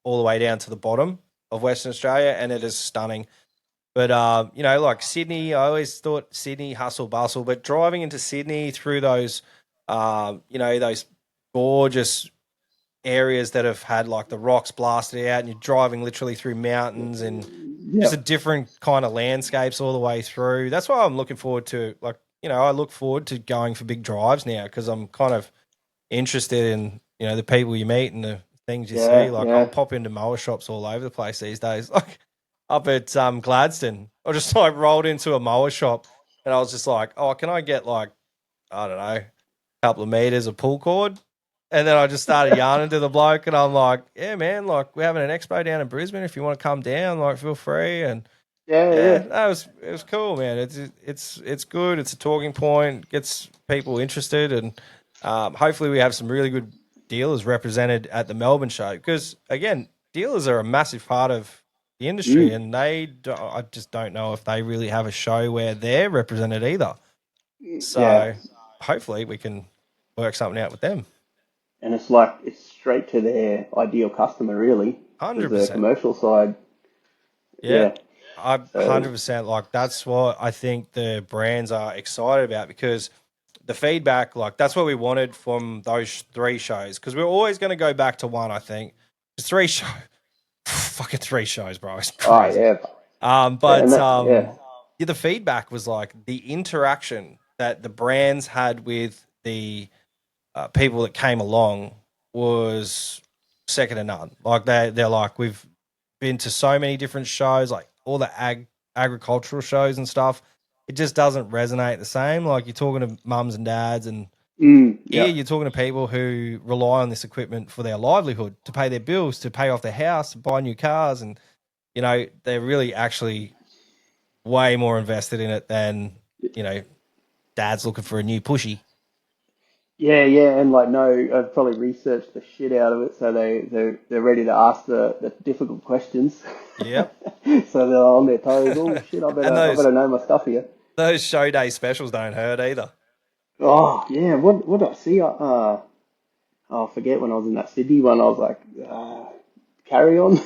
all the way down to the bottom of Western Australia, and it is stunning. But like Sydney, I always thought Sydney hustle bustle, but driving into Sydney through those, those gorgeous areas that have had like the rocks blasted out, and you're driving literally through mountains and just a different kind of landscapes all the way through. That's why I'm looking forward to, like, I look forward to going for big drives now because I'm kind of interested in, the people you meet and the things you see. Like, I'll pop into mower shops all over the place these days. Like, up at Gladstone, I just like rolled into a mower shop and I was just like, oh, can I get like, I don't know, a couple of meters of pull cord? And then I just started yarning to the bloke and I'm like, yeah, man, like we're having an expo down in Brisbane. If you want to come down, like feel free. And it was cool, man. It's good. It's a talking point, gets people interested, and hopefully we have some really good dealers represented at the Melbourne show because again, dealers are a massive part of the industry, and I just don't know if they really have a show where they're represented either. So hopefully we can work something out with them.
And it's straight to their ideal customer, really.
100%.
The commercial side.
Yeah. I 100% like that's what I think the brands are excited about because the feedback, like that's what we wanted from those 3 shows because we're always going to go back to one. I think it's 3 shows, fucking 3 shows, bro. It's crazy. The feedback was like the interaction that the brands had with the people that came along was second to none. Like they're like we've been to so many different shows, like all the agricultural shows and stuff. It just doesn't resonate the same. Like you're talking to mums and dads and you're talking to people who rely on this equipment for their livelihood, to pay their bills, to pay off their house, to buy new cars. And, they're really actually way more invested in it than, dad's looking for a new pushy.
Yeah, and I've probably researched the shit out of it, so they're ready to ask the difficult questions.
Yeah.
So they're on their toes. Oh shit! I better know my stuff here.
Those show day specials don't hurt either.
Oh yeah, what did I see? I forget when I was in that Sydney one. I was like, carry on.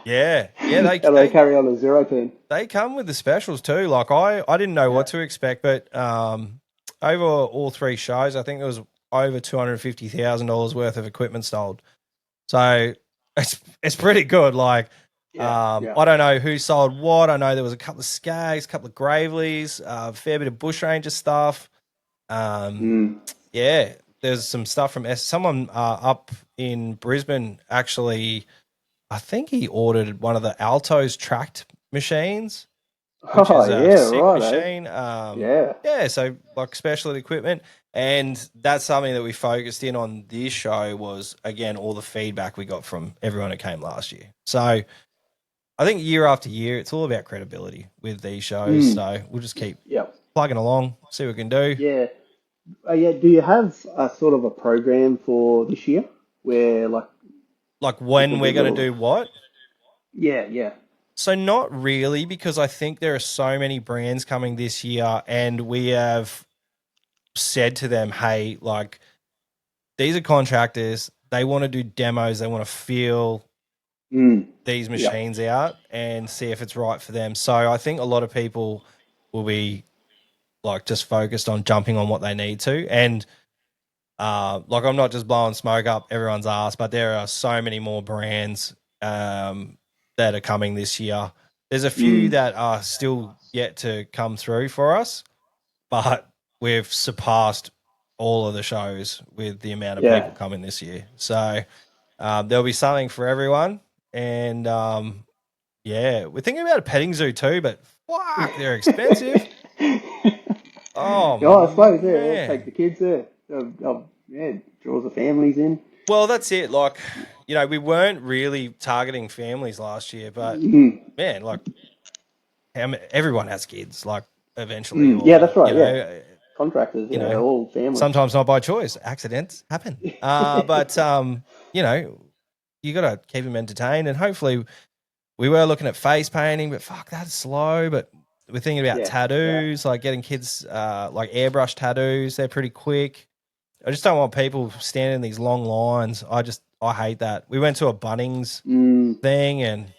Yeah.
They carry on a 0 turn.
They come with the specials too. Like I didn't know what to expect, but over all 3 shows, I think there was over $250,000 worth of equipment sold. So it's pretty good. Like, I don't know who sold what. I know there was a couple of Skags, a couple of Graveleys, a fair bit of Bushranger stuff. Yeah, there's some stuff from someone up in Brisbane actually. I think he ordered one of the Alto's tracked machines. Which is a sick machine. So like special equipment. And that's something that we focused in on this show was, again, all the feedback we got from everyone who came last year. So I think year after year, it's all about credibility with these shows. So we'll just keep plugging along, see what we can do.
Yeah. Do you have a sort of a program for this year where
like when we're going to do what?
Yeah.
So not really, because I think there are so many brands coming this year and we have said to them, hey, like these are contractors. They want to do demos. They want to feel these machines out and see if it's right for them. So I think a lot of people will be like just focused on jumping on what they need to. And like I'm not just blowing smoke up everyone's ass, but there are so many more brands that are coming this year. There's a few that are still yet to come through for us, but we've surpassed all of the shows with the amount of people coming this year. So there'll be something for everyone. And we're thinking about a petting zoo too, but fuck, they're expensive.
I suppose take the kids there. Draws the families in.
Well, that's it. Like, we weren't really targeting families last year, but man, like, everyone has kids. Like, eventually,
that's right. Contractors, they're all family.
Sometimes not by choice. Accidents happen. But you got to keep them entertained, and hopefully, we were looking at face painting, but fuck, that's slow. But we're thinking about tattoos, like getting kids like airbrush tattoos. They're pretty quick. I just don't want people standing in these long lines. I hate that. We went to a Bunnings thing and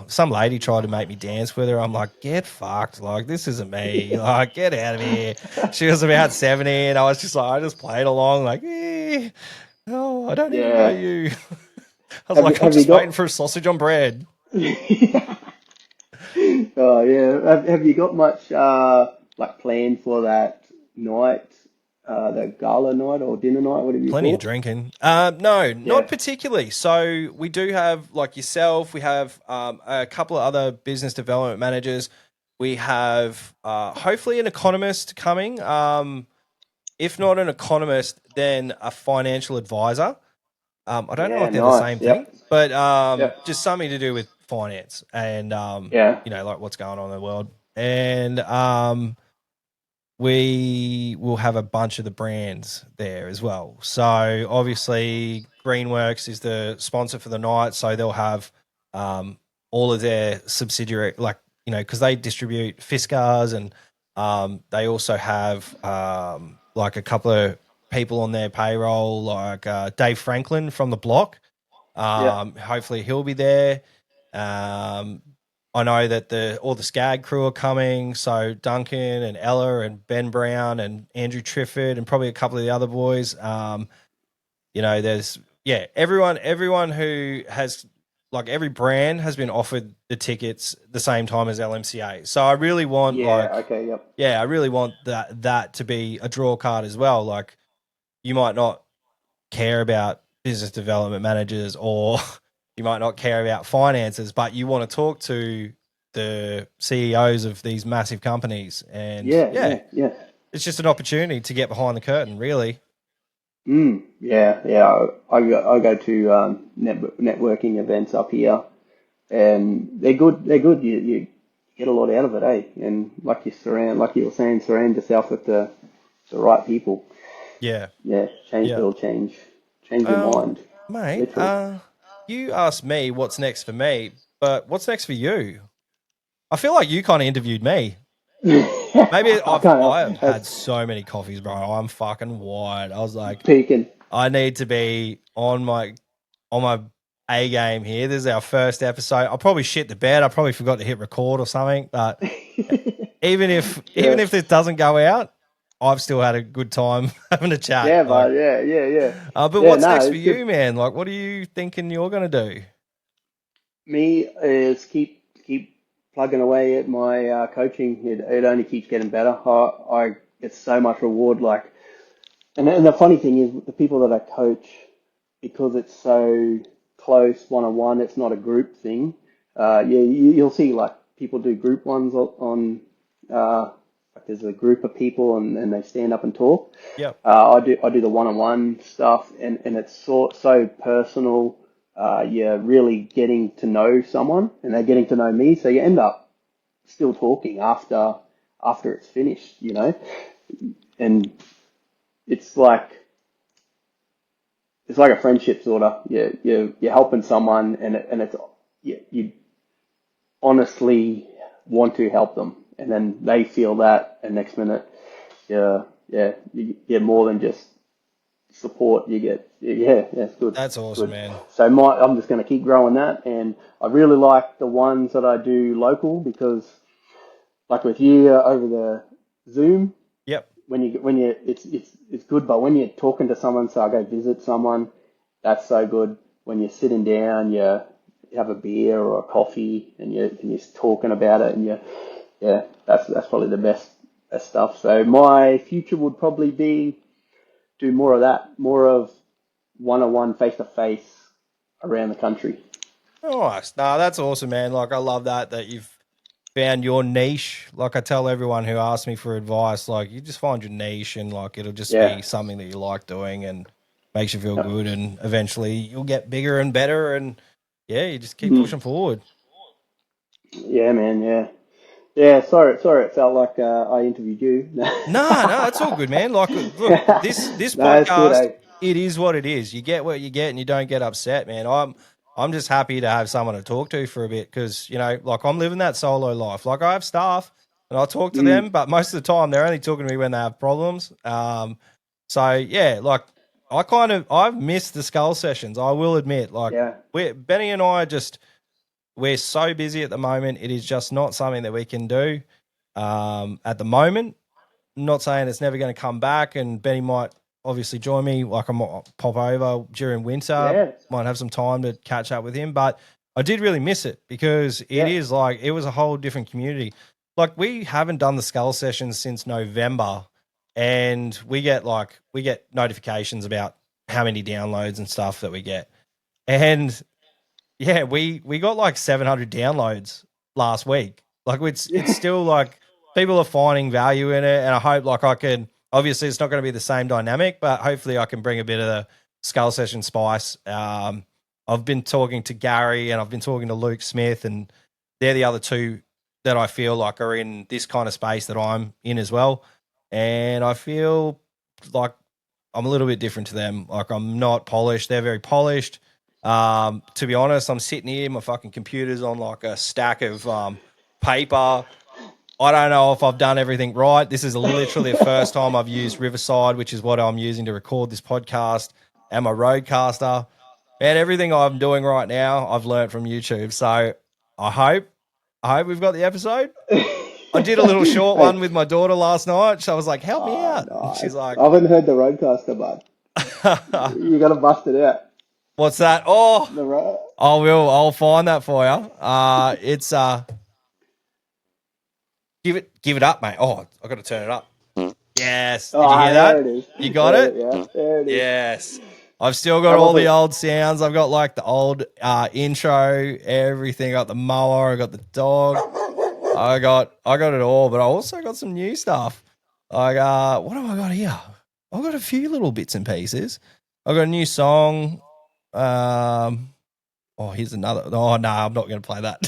some lady tried to make me dance with her. I'm like, get fucked. Like, this isn't me. Like, get out of here. She was about 70 and I was just like, I just played along like, I don't even know you. I was I'm just waiting for a sausage on bread.
Oh yeah. Have you got much like planned for that night, the gala night or dinner night, whatever you
Plenty
call
of
it?
drinking. No,
Yeah.
not particularly. So we do have, like yourself, we have a couple of other business development managers. We have hopefully an economist coming. If not an economist, then a financial advisor. I don't know
Yeah.
if they're the
Nice.
same thing,
Yep.
but
Yep.
just something to do with finance and
Yeah.
like what's going on in the world. And we will have a bunch of the brands there as well. So obviously, Greenworks is the sponsor for the night, so they'll have all of their subsidiary, like because they distribute Fiskars, and they also have like a couple of people on their payroll, like Dave Franklin from the Block.
Yep.
Hopefully, he'll be there. Um, I know that all the Skag crew are coming, so Duncan and Ella and Ben Brown and Andrew Trifford and probably a couple of the other boys. There's everyone who has, like, every brand has been offered the tickets the same time as LMCA. So I really want
Yeah. Okay. Yep.
I really want that to be a draw card as well. Like, you might not care about business development managers, or you might not care about finances, but you want to talk to the CEOs of these massive companies. And
Yeah.
yeah,
Yeah. Yeah.
it's just an opportunity to get behind the curtain, really.
Yeah. Yeah. I go to networking events up here, and they're good. They're good. You get a lot out of it, eh? And like you were saying, surround yourself with the right people.
Yeah.
Yeah, change
Yeah.
it'll change your
Um,
mind,
Mate,
literally.
you asked me what's next for me, but what's next for you? I feel like you kind of interviewed me. Maybe
I can't
I
help.
have had so many coffees, bro. I'm fucking wired. I was like,
Peeking.
I need to be on my A game here. This is our first episode. I probably shit the bed. I probably forgot to hit record or something. But even if
Yeah,
this doesn't go out, I've still had a good time having a chat.
yeah,
Like,
but yeah.
but
Yeah,
what's
no,
next for
it's good.
you, man? Like, what are you thinking you're gonna do?
Me is keep plugging away at my coaching. It only keeps getting better. I get so much reward. Like, and the funny thing is, the people that I coach, because it's so close, one on one. It's not a group thing. You'll see like people do group ones like there's a group of people and they stand up and talk.
Yep.
I do the one on one stuff, and it's so personal. You're really getting to know someone, and they're getting to know me. So you end up still talking after it's finished, and it's like it's like a friendship sort of. You're helping someone, and it's you honestly want to help them, and then they feel that, and next minute, you get more than just support. You get it's good,
That's
it's
awesome,
good.
man.
So I'm just going to keep growing that, and I really like the ones that I do local because, like with you over the Zoom,
Yep.
when you it's good, but when you're talking to someone, so I go visit someone, that's so good. When you're sitting down, you have a beer or a coffee, and you're talking about it, and that's probably the best stuff. So my future would probably be do more of that, more of one-on-one, face-to-face around the country.
Nice. Nah, that's awesome, man. Like, I love that you've found your niche. Like, I tell everyone who asks me for advice, like, you just find your niche, and like it'll just
Yeah,
be something that you like doing and makes you feel
yeah.
good, and eventually you'll get bigger and better, and yeah, you just keep
Mm.
pushing forward.
Yeah, man, yeah. Yeah, sorry, it felt like I interviewed you.
No, it's all good, man. Like, look, this
No, it's good,
podcast,
eh?
it is what it is. You get what you get, and you don't get upset, man. I'm just happy to have someone to talk to for a bit, because like, I'm living that solo life. Like, I have staff and I talk to
Mm,
them, but most of the time they're only talking to me when they have problems. So yeah, like, I've missed the skull sessions. I will admit, like,
yeah,
Benny and I we're so busy at the moment. It is just not something that we can do at the moment. Not saying it's never going to come back, and Benny might obviously join me. Like, I might pop over during winter,
yeah,
might have some time to catch up with him. But I did really miss it because
Yeah.
it was a whole different community. Like we haven't done the Skull sessions since November, and we get notifications about how many downloads and stuff that we get. And yeah, we got like 700 downloads last week. Like it's still like people are finding value in it, and I hope like I can. Obviously, it's not going to be the same dynamic, but hopefully, I can bring a bit of the Skull Session spice. I've been talking to Gary and I've been talking to Luke Smith, and they're the other two that I feel like are in this kind of space that I'm in as well. And I feel like I'm a little bit different to them. Like I'm not polished; they're very polished. To be honest, I'm sitting here, my fucking computer's on like a stack of paper. I don't know if I've done everything right. This is literally the first time I've used Riverside, which is what I'm using to record this podcast, and my Rodecaster. And everything I'm doing right now, I've learned from YouTube. So I hope we've got the episode. I did a little short one with my daughter last night. So I was like, help me out.
Nice.
She's like,
I haven't heard the Rodecaster, bud. You got to bust it out.
What's that? Oh, I'll find that for you. It's Give it up, mate. Oh, I got to turn it up. Yes. Did you hear that?
There it is.
You got it?
Yeah, there it is.
Yes. I've still got all the old sounds. I've got like the old intro, everything. I got the mower. I got the dog. I got it all, but I also got some new stuff. What have I got here? I've got a few little bits and pieces. I've got a new song. Here's another. Oh no, I'm not going to play that.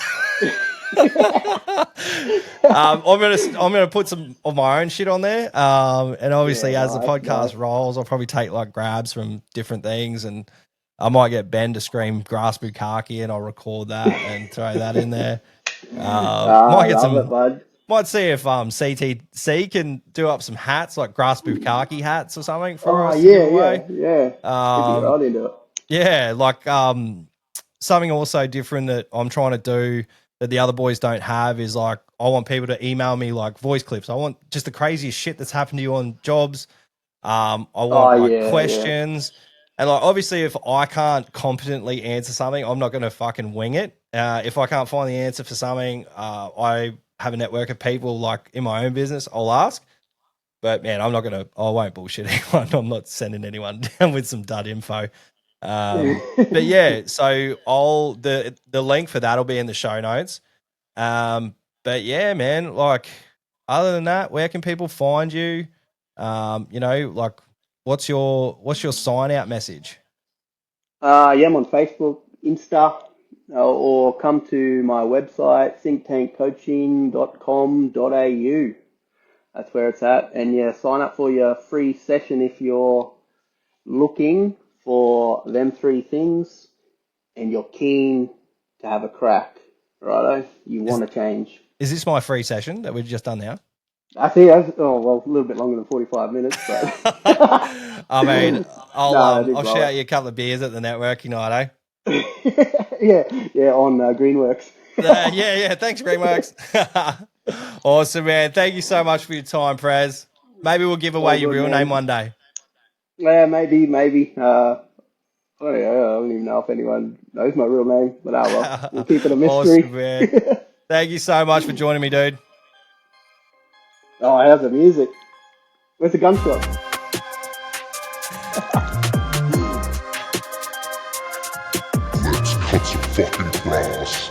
I'm gonna put some of my own shit on there, and obviously as the podcast rolls, I'll probably take like grabs from different things, and I might get Ben to scream "Grass Bukkake" and I'll record that and throw that in there. Might get some. Might see if CTC can do up some hats like Grass Bukkake hats or something for us.
Yeah. If you're right into it.
Yeah, like something also different that I'm trying to do that the other boys don't have is like I want people to email me like voice clips. I want just the craziest shit that's happened to you on jobs. I want questions. And like obviously if I can't competently answer something, I'm not going to fucking wing it. If I can't find the answer for something, I have a network of people like in my own business, I'll ask. But man, I won't bullshit anyone. I'm not sending anyone down with some dud info. But yeah, so the link for that'll be in the show notes. But yeah, man, like other than that, where can people find you? Like what's your sign out message?
I'm on Facebook, Insta, or come to my website, thinktankcoaching.com.au. That's where it's at. And yeah, sign up for your free session if you're looking for them three things and you're keen to have a crack, righto? You want to change.
Is this my free session that we've just done now?
I think a little bit longer than 45 minutes. But
I mean, I'll shout you a couple of beers at the networking night,
eh? yeah, on Greenworks.
Yeah, thanks, Greenworks. Awesome, man. Thank you so much for your time, Prez. Maybe we'll give away your real name one day.
Yeah, maybe. I don't even know if anyone knows my real name, but well, we'll keep it a mystery.
Awesome, man. Thank you so much for joining me, dude.
Oh, how's the music? Where's the gunshot?
Let's cut some fucking grass.